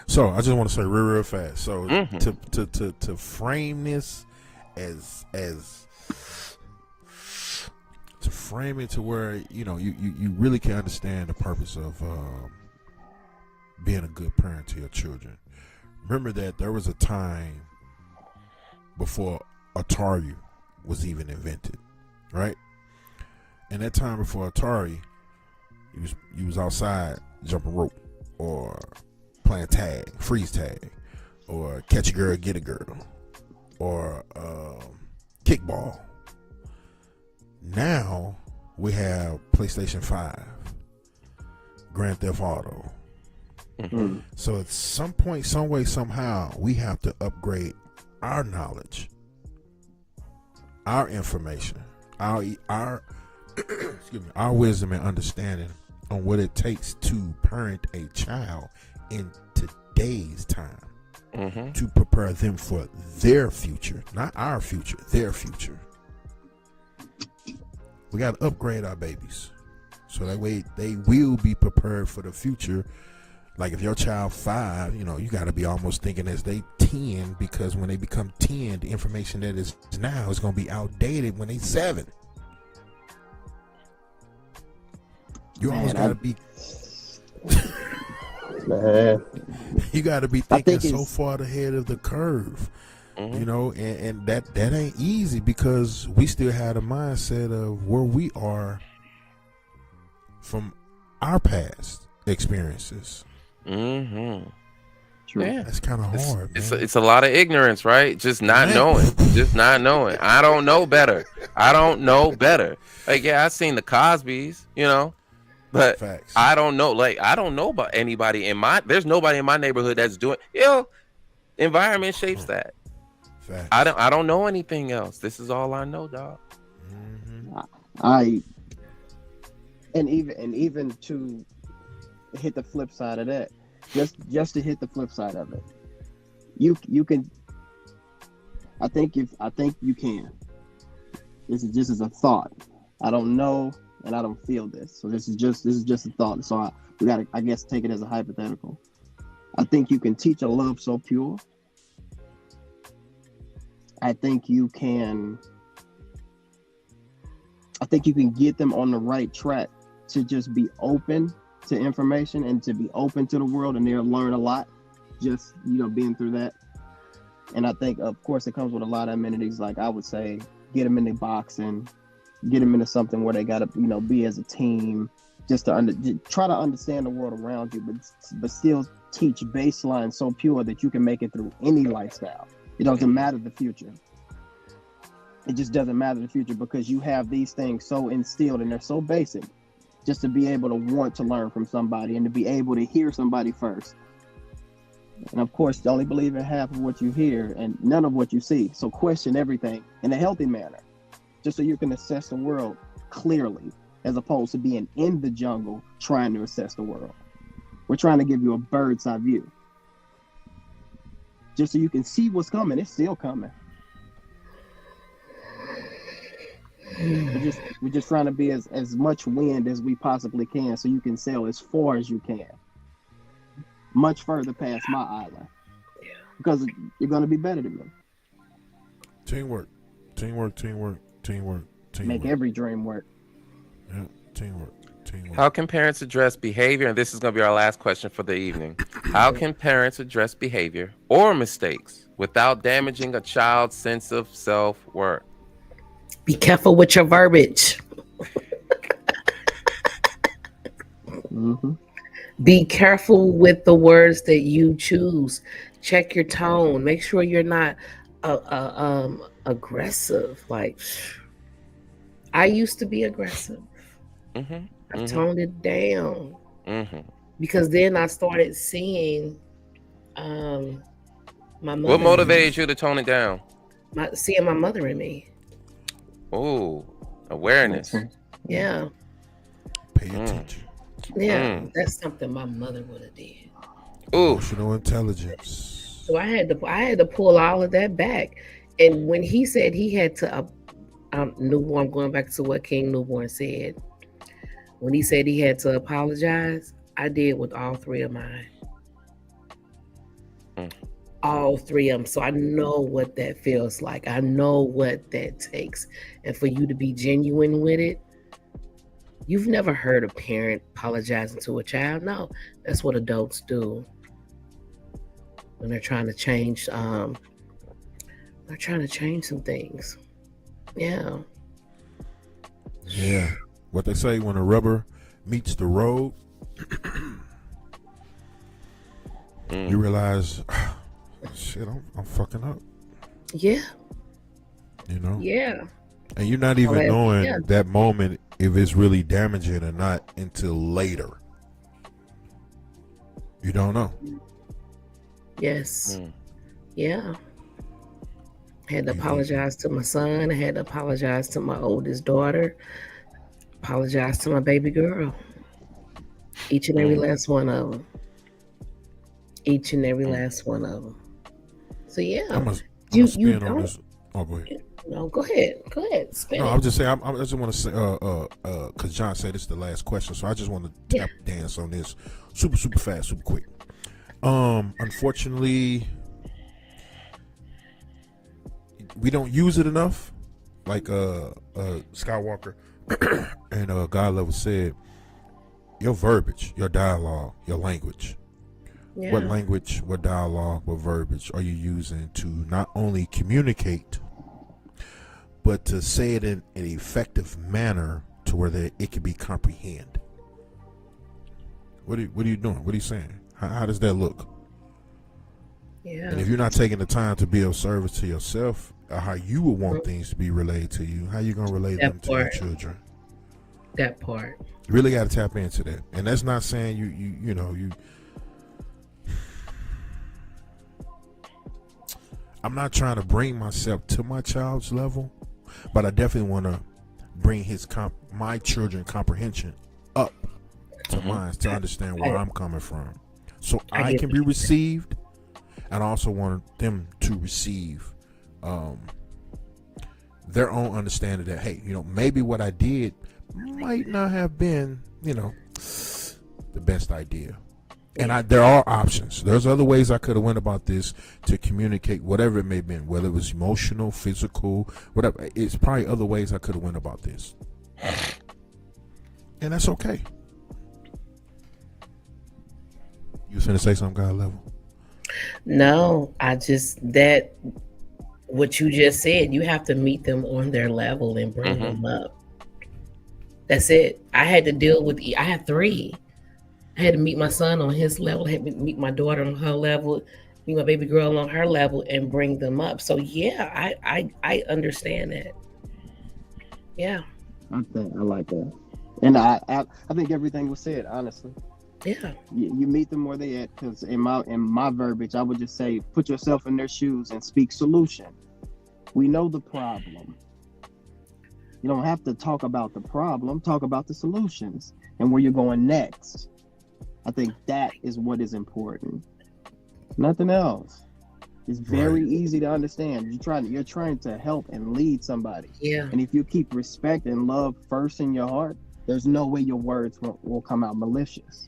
So I just want to say real fast. So to frame this as to frame it to where you really can understand the purpose of being a good parent to your children. Remember that there was a time before Atari was even invented, right? And that time before Atari, you was outside jumping rope or playing tag, freeze tag, or catch a girl, get a girl, or kickball. Now we have PlayStation 5, Grand Theft Auto. So at some point, some way, somehow, we have to upgrade our knowledge, our information, our excuse me, our wisdom and understanding on what it takes to parent a child in today's time, to prepare them for their future, not our future, their future. We got to upgrade our babies so that way they will be prepared for the future. Like if your child 5, you got to be almost thinking as they 10, because when they become 10, the information that is now is going to be outdated when they 7. You almost got to be you got to be thinking so far ahead of the curve. And that ain't easy, because we still have a mindset of where we are from our past experiences. True. Yeah. That's kind of hard, man. It's a lot of ignorance, right? Just not knowing. Just not knowing. I don't know better. I don't know better. Like, yeah, I've seen the Cosbys, you know, but Facts. I don't know. Like, I don't know about anybody there's nobody in my neighborhood that's doing, environment shapes that. Facts. I don't know anything else. This is all I know, dog. I and even to hit the flip side of that, just to hit the flip side of it, you can. I think you can. This is a thought. I don't know and I don't feel this, so this is just a thought. So we gotta, I guess, take it as a hypothetical. I think you can teach a love so pure. I think you can get them on the right track to just be open to information and to be open to the world, and they'll learn a lot just, being through that. And I think, of course, it comes with a lot of amenities. Like, I would say, get them into boxing, get them into something where they got to, be as a team, just to try to understand the world around you, but still teach baseline so pure that you can make it through any lifestyle. It doesn't matter the future. It just doesn't matter the future, because you have these things so instilled and they're so basic, just to be able to want to learn from somebody and to be able to hear somebody first. And of course, only believe in half of what you hear and none of what you see. So question everything in a healthy manner, just so you can assess the world clearly, as opposed to being in the jungle trying to assess the world. We're trying to give you a bird's eye view, just so you can see what's coming. It's still coming. We're just trying to be as much wind as we possibly can, so you can sail as far as you can, much further past my island, because you're going to be better than me. Teamwork. Make every dream work. Yeah, teamwork. How can parents address behavior? And this is going to be our last question for the evening. How can parents address behavior or mistakes without damaging a child's sense of self-worth? Be careful with your verbiage. Mm-hmm. Be careful with the words that you choose. Check your tone. Make sure you're not aggressive. Like, I used to be aggressive. I've toned it down, because then I started seeing my mother. What motivated you to tone it down? Seeing my mother in me. Oh, awareness. Yeah. Pay attention. Yeah, that's something my mother would have did. Emotional intelligence. So I had to pull all of that back. And when he said he had to, Newborn, going back to what King Newborn said, when he said he had to apologize, I did with all three of mine. All three of them. So I know what that feels like. I know what that takes. And for you to be genuine with it, you've never heard a parent apologizing to a child. No, that's what adults do when they're trying to change. They're trying to change some things. Yeah. Yeah. What they say, when the rubber meets the road, you realize, shit, I'm fucking up. Yeah. Yeah. And you're not even knowing that moment if it's really damaging or not until later. You don't know. Yes. Yeah. I had to apologize to my son. I had to apologize to my oldest daughter. Apologize to my baby girl. Each and every last one of them. Each and every last one of them. So yeah. I'm gonna spin on this. Oh, go ahead. No, go ahead. Spin. No, I was just saying. I just want to say, because John said this is the last question, so I just want to tap dance on this, super fast, super quick. Unfortunately, we don't use it enough. Like Skywalker and God Level said, your verbiage, your dialogue, your language. Yeah. What language, what dialogue, what verbiage are you using to not only communicate, but to say it in an effective manner to where it can be comprehended? What are you doing? What are you saying? How does that look? Yeah. And if you're not taking the time to be of service to yourself, or how you would want things to be relayed to you, how you gonna relay them to your children? That part. You really got to tap into that. And that's not saying you. I'm not trying to bring myself to my child's level, but I definitely want to bring my children comprehension up to mine to understand where I'm coming from, so I can be received, and I also want them to receive their own understanding that, hey, maybe what I did might not have been, the best idea. And there are options. There's other ways I could have went about this to communicate whatever it may have been, whether it was emotional, physical, whatever. It's probably other ways I could have went about this. And that's okay. You was finna say something, God level? No, what you just said, you have to meet them on their level and bring them up. That's it. I had to deal with, I had 3. I had to meet my son on his level, I had to meet my daughter on her level, meet my baby girl on her level, and bring them up. So yeah, I understand that. Yeah. I like that. And I think everything was said, honestly. Yeah. You meet them where they at, because in my verbiage, I would just say, put yourself in their shoes and speak solution. We know the problem. You don't have to talk about the problem, talk about the solutions and where you're going next. I think that is what is important. Nothing else. It's very easy to understand. You're trying to help and lead somebody. Yeah. And if you keep respect and love first in your heart, there's no way your words will come out malicious.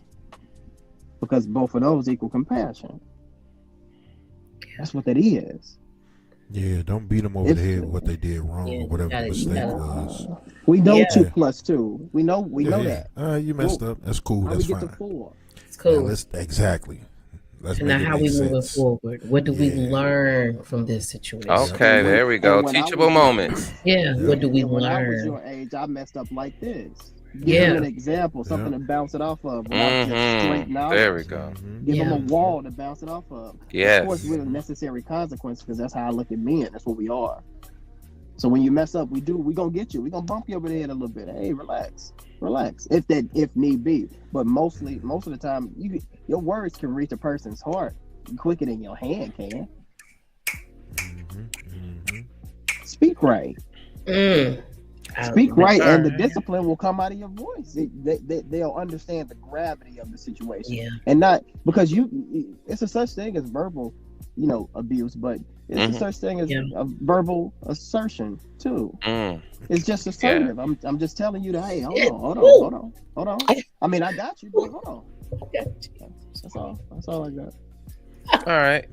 Because both of those equal compassion. That's what that is. Yeah, don't beat them over the head with what they did wrong or whatever the mistake was. We know 2 + 2. We know that. You messed up. That's cool. That's fine. Get to 4. It's cool. Exactly. And now how we moving forward? What do we learn from this situation? Okay, there we go. Teachable moments. Yeah. What do we when learn? I was your age, I messed up like this. Give Yeah. them an example, something to bounce it off of. Just straight knowledge. There we go. Give them a wall to bounce it off of. Yes. Of course, with a necessary consequence, because that's how I look at men. That's what we are. So when you mess up, we gonna get you. We gonna bump you over the head a little bit. Hey, relax. If need be. But most of the time, your words can reach a person's heart quicker than your hand can. Speak right. Speak right, and the discipline will come out of your voice. They'll understand the gravity of the situation, and not because it's a such thing as verbal, abuse, but it's a such thing as a verbal assertion too. It's just assertive. I'm just telling you that. Hey, hold on. I mean, I got you, but hold on. That's all I got. All right.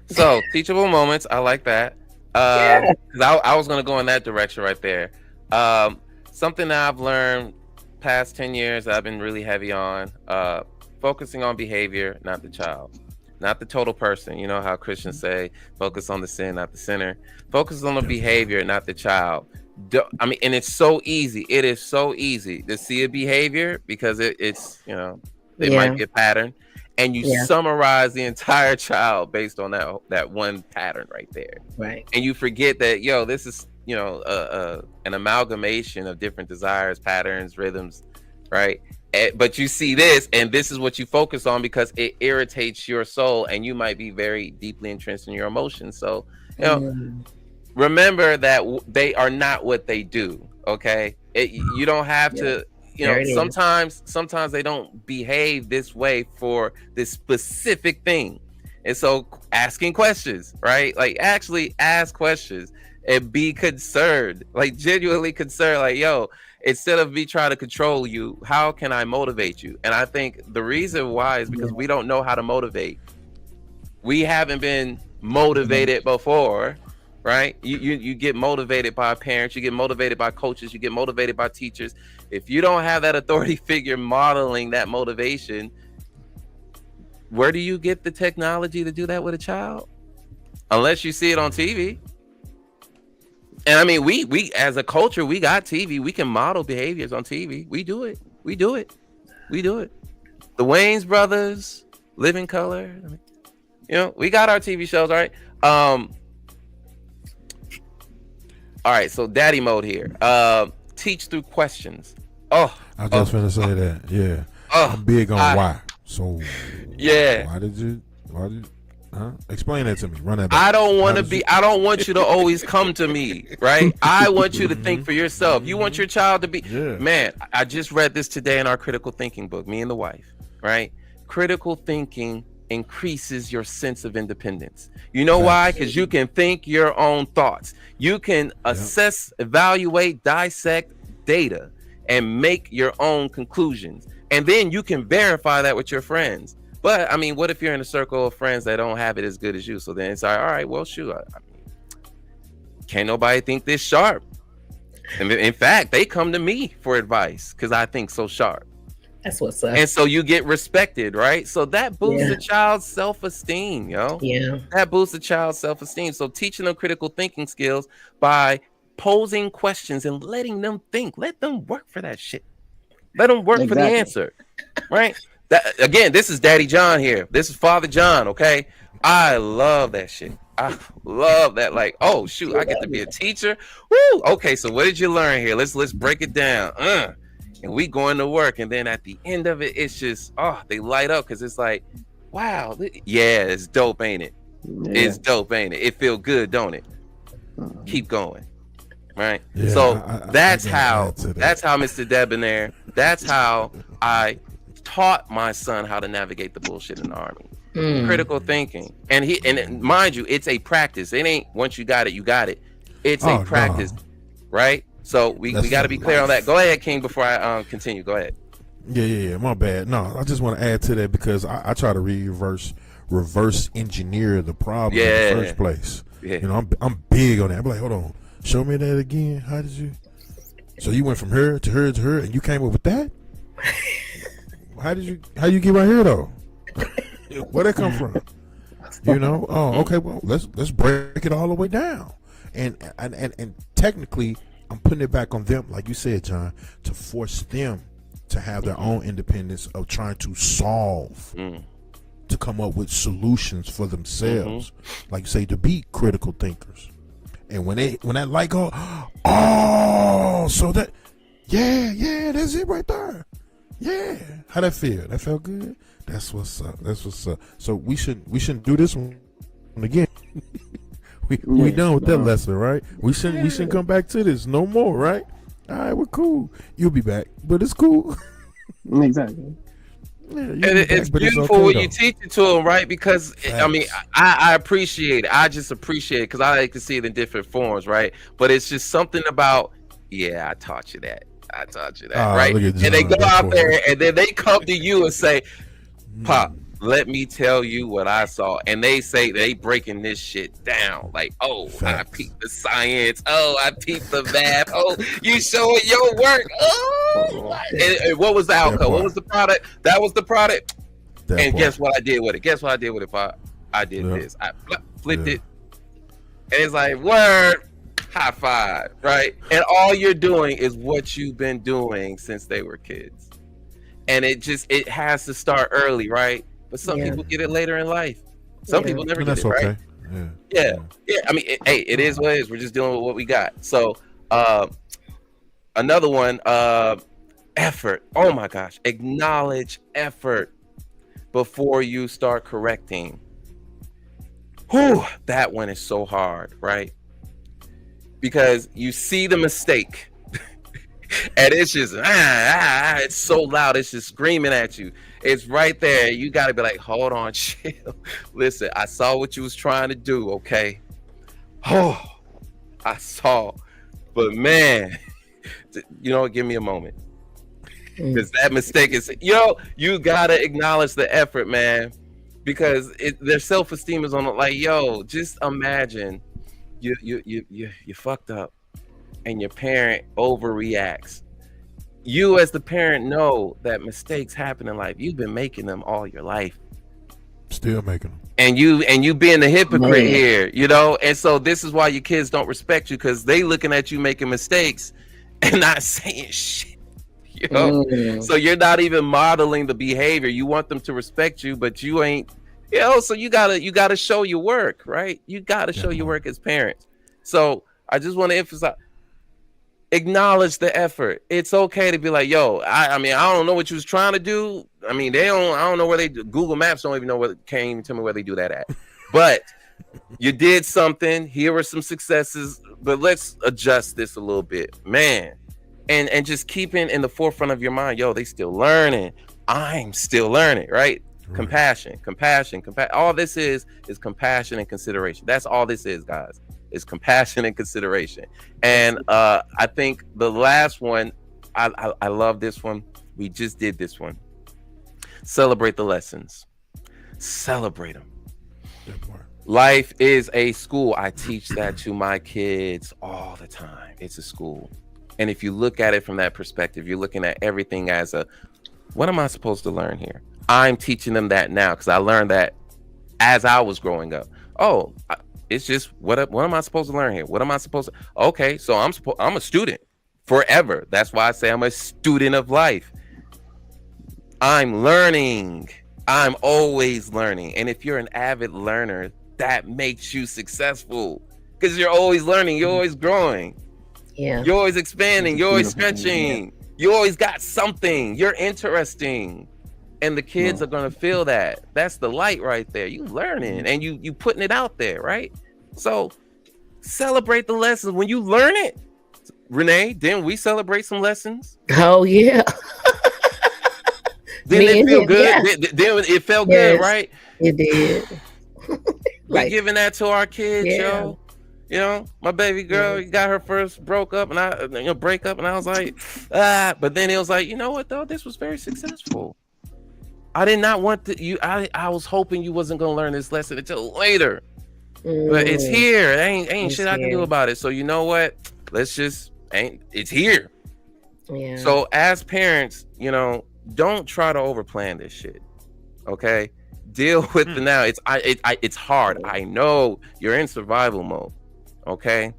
So teachable moments. I like that. Because I was going to go in that direction right there. Something that I've learned past 10 years I've been really heavy on, focusing on behavior, not the child, not the total person. You know how Christians say, focus on the sin, not the sinner. Focus on the behavior, not the child. And it's so easy. It is so easy to see a behavior because it's it might be a pattern. And you summarize the entire child based on that one pattern right there. Right. And you forget that, this is, an amalgamation of different desires, patterns, rhythms, right? But you see this, and this is what you focus on because it irritates your soul, and you might be very deeply entrenched in your emotions. So, remember that they are not what they do, okay? You don't have to... sometimes they don't behave this way for this specific thing. And so asking questions, right? Like actually ask questions and be concerned, like genuinely concerned. Like, instead of me trying to control you, how can I motivate you? And I think the reason why is because we don't know how to motivate. We haven't been motivated before. Right? You get motivated by parents, you get motivated by coaches, you get motivated by teachers. If you don't have that authority figure modeling that motivation, where do you get the technology to do that with a child? Unless you see it on TV. And I mean, we as a culture, we got TV. We can model behaviors on TV. We do it. The Wayans brothers, Living Color. You know, we got our TV shows, all right? All right, so daddy mode here. Teach through questions. Oh, I just finna say that. Yeah. I'm big on why. So yeah. Why did explain that to me. Run that back. I don't want you to always come to me, right? I want you to think for yourself. You want your child to be man, I just read this today in our critical thinking book, me and the wife, right? Critical thinking increases your sense of independence. You know why? Because you can think your own thoughts. You can assess, evaluate, dissect data, and make your own conclusions. And then you can verify that with your friends. But I mean, what if you're in a circle of friends that don't have it as good as you? So then it's like, all right, well, shoot, I mean, can't nobody think this sharp. And in fact, they come to me for advice because I think so sharp. That's what's up. And so you get respected, right? So that boosts the child's self-esteem, yo. Yeah. That boosts the child's self-esteem. So teaching them critical thinking skills by posing questions and letting them think. Let them work for that shit. Let them work for the answer, right? That, again, this is Daddy John here. This is Father John, okay? I love that shit. I love that. Like, oh, shoot, I get to be a teacher. Woo! Okay, so what did you learn here? Let's break it down. And we going to work. And then at the end of it, it's just, they light up because it's like, wow, yeah, it's dope, ain't it? Yeah. It's dope, ain't it? It feel good, don't it? Keep going. Right. Yeah, so that's how Mr. Debonair, that's how I taught my son how to navigate the bullshit in the Army. Critical thinking. And mind you, it's a practice. It ain't once you got it, you got it. It's a practice, right? So we got to be clear on that. Go ahead, King, before I continue. Go ahead. Yeah, my bad. No, I just want to add to that because I try to reverse engineer the problem in the first place. Yeah. You know, I'm big on that. I'm like, hold on. Show me that again. How did you? So you went from her to her to her, and you came up with that? How you get right here though? Where'd that come from? You know? Oh, okay. Well, let's break it all the way down. And technically, I'm putting it back on them, like you said, John, to force them to have their own independence of trying to solve, to come up with solutions for themselves. Like you say, to be critical thinkers. And when that light go, so that, yeah, that's it right there. Yeah, how that feel? That felt good. That's what's up. So we shouldn't do this one again. we done with that lesson, right? We shouldn't come back to this no more, right? All right, we're cool. You'll be back, but it's cool. Exactly. Yeah, and it's beautiful when you teach it to them, right? Because I mean, I appreciate it. I just appreciate it because I like to see it in different forms, right? But it's just something about, I taught you that. Right? And they go out there and then they come to you and say, Pop, let me tell you what I saw. And they say they breaking this shit down. Like, I peeped the science. I peeped the math. You showing your work. And what was the outcome? What was the product? That was the product. Guess what I did with it? Guess what I did with it, Pop? I did this. I flipped it. And it's like, word, high five, right? And all you're doing is what you've been doing since they were kids. And it has to start early, right? But some people get it later in life. Some people never get it, right? Yeah. I mean, it is what it is. We're just dealing with what we got. So, another one, effort. Oh my gosh. Acknowledge effort before you start correcting. Whew, that one is so hard, right? Because you see the mistake. And it's just it's so loud, it's just screaming at you. It's right there. You got to be like, hold on, chill. Listen, I saw what you was trying to do, okay? I saw. But man, give me a moment. Because that mistake is, you got to acknowledge the effort, man. Because their self-esteem is on it. Like, just imagine you fucked up. And your parent overreacts. You as the parent know that mistakes happen in life. You've been making them all your life. Still making them. And you being the hypocrite here, and so this is why your kids don't respect you, because they looking at you making mistakes and not saying shit. So you're not even modeling the behavior. You want them to respect you, but you ain't So you gotta show your work, right? You gotta show your work as parents. So I just want to emphasize, acknowledge the effort. It's okay to be like, yo, I mean, I don't know what you was trying to do. I mean, I don't know where they do. Google Maps don't even know can't even tell me where they do that at. But you did something. Here were some successes, but let's adjust this a little bit, man. And just keeping in the forefront of your mind, yo, they still learning. I'm still learning, right? Compassion. All this is compassion and consideration. That's all this is, guys. Is compassion and consideration. And I think the last one, I love this one. We just did this one. Celebrate the lessons. Celebrate them. Life is a school. I teach that to my kids all the time. It's a school. And if you look at it from that perspective, you're looking at everything as what am I supposed to learn here? I'm teaching them that now because I learned that as I was growing up. It's just what am I supposed to learn here? What am I supposed to? Okay, so I'm a student forever. That's why I say I'm a student of life. I'm learning. I'm always learning. And if you're an avid learner, that makes you successful because you're always learning. You're always growing. Yeah. You're always expanding. You're always stretching. You always got something. You're interesting. And the kids are going to feel that. That's the light right there. You learning and you putting it out there, right? So celebrate the lessons. When you learn it, Renee, didn't we celebrate some lessons? Oh, yeah. Didn't it feel good? Yeah. It felt good, right? It did. We're giving that to our kids, yo. You know, my baby girl got her first breakup, and I was like, but then it was like, you know what though? This was very successful. I did not want I was hoping you wasn't gonna learn this lesson until later. But it's here. Ain't shit I can do about it. So you know what? It's here. Yeah. So as parents, don't try to overplan this shit. Okay? Deal with the now. It's hard. I know you're in survival mode. Okay?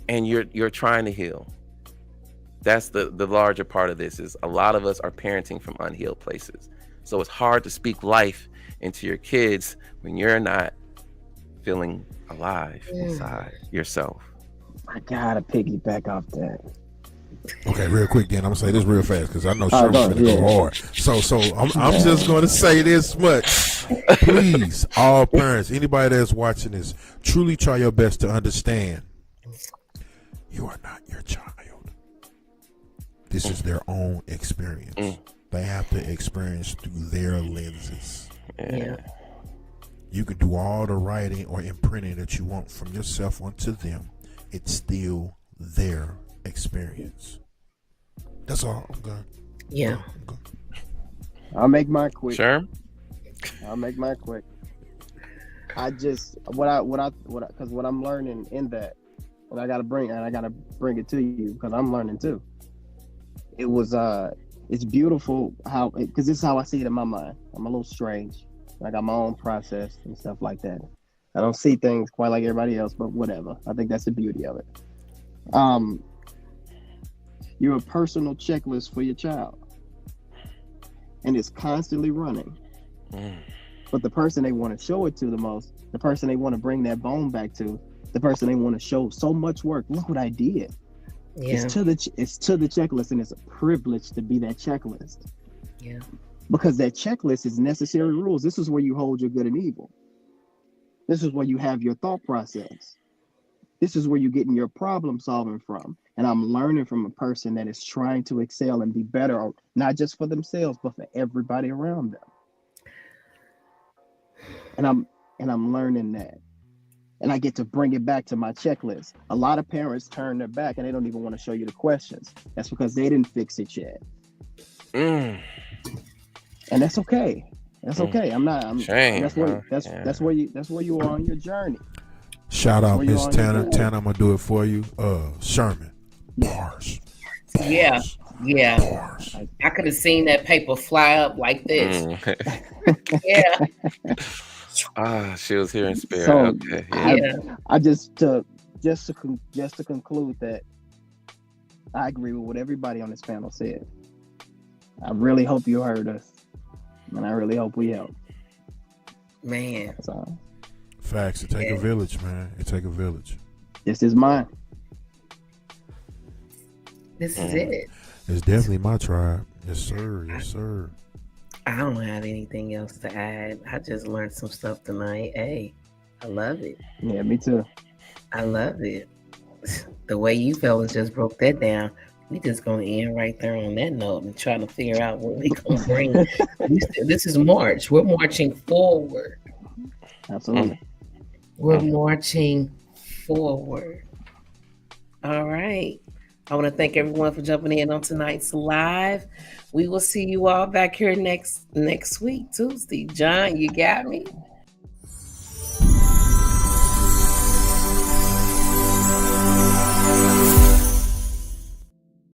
And you're trying to heal. That's the larger part of this. Is a lot of us are parenting from unhealed places. So it's hard to speak life into your kids when you're not feeling alive inside yourself. I gotta piggyback off that. Okay, real quick then. I'm gonna say this real fast because I know Sherman's gonna go hard. So I'm just gonna say this much. Please, all parents, anybody that's watching this, truly try your best to understand. You are not your child. This is their own experience. They have to experience through their lenses. Yeah. You can do all the writing or imprinting that you want from yourself onto them. It's still their experience. That's all. I'm good. Yeah. I'll make mine quick. Sure. I'll make mine quick. I just what I'm learning in that, and I gotta bring it to you because I'm learning too. It was it's beautiful how, because this is how I see it in my mind. I'm a little strange. I got my own process and stuff like that. I don't see things quite like everybody else, but whatever. I think that's the beauty of it. You're a personal checklist for your child, and it's constantly running. But the person they want to show it to the most, the person they want to bring that bone back to, the person they want to show so much work. Look what I did. Yeah. It's to the checklist, and it's a privilege to be that checklist. Yeah. Because that checklist is necessary rules. This is where you hold your good and evil. This is where you have your thought process. This is where you're getting your problem solving from. And I'm learning from a person that is trying to excel and be better, not just for themselves, but for everybody around them. And I'm learning that. And I get to bring it back to my checklist. A lot of parents turn their back and they don't even want to show you the questions. That's because they didn't fix it yet. And that's okay. That's okay. Shame, that's where you are on your journey. Shout out Miss Tanner. Tanner, I'm gonna do it for you. Sherman. Bars. Yeah. Yeah. Bars. I could have seen that paper fly up like this. Yeah. She was here in spirit. So Okay. Yeah. I just to conclude that I agree with what everybody on this panel said. I really hope you heard us, and I really hope we helped. Man. So Facts. It take a village, man. It take a village. this is mine. This is it. It's definitely my tribe. Yes, sir. Yes, sir. I don't have anything else to add. I just learned some stuff tonight. Hey, I love it. Yeah, me too. I love it. The way you fellas just broke that down, we just gonna end right there on that note and try to figure out what we gonna bring. This is March. We're marching forward. Absolutely. We're marching forward. All right. I want to thank everyone for jumping in on tonight's live. We will see you all back here next week, Tuesday. John, you got me?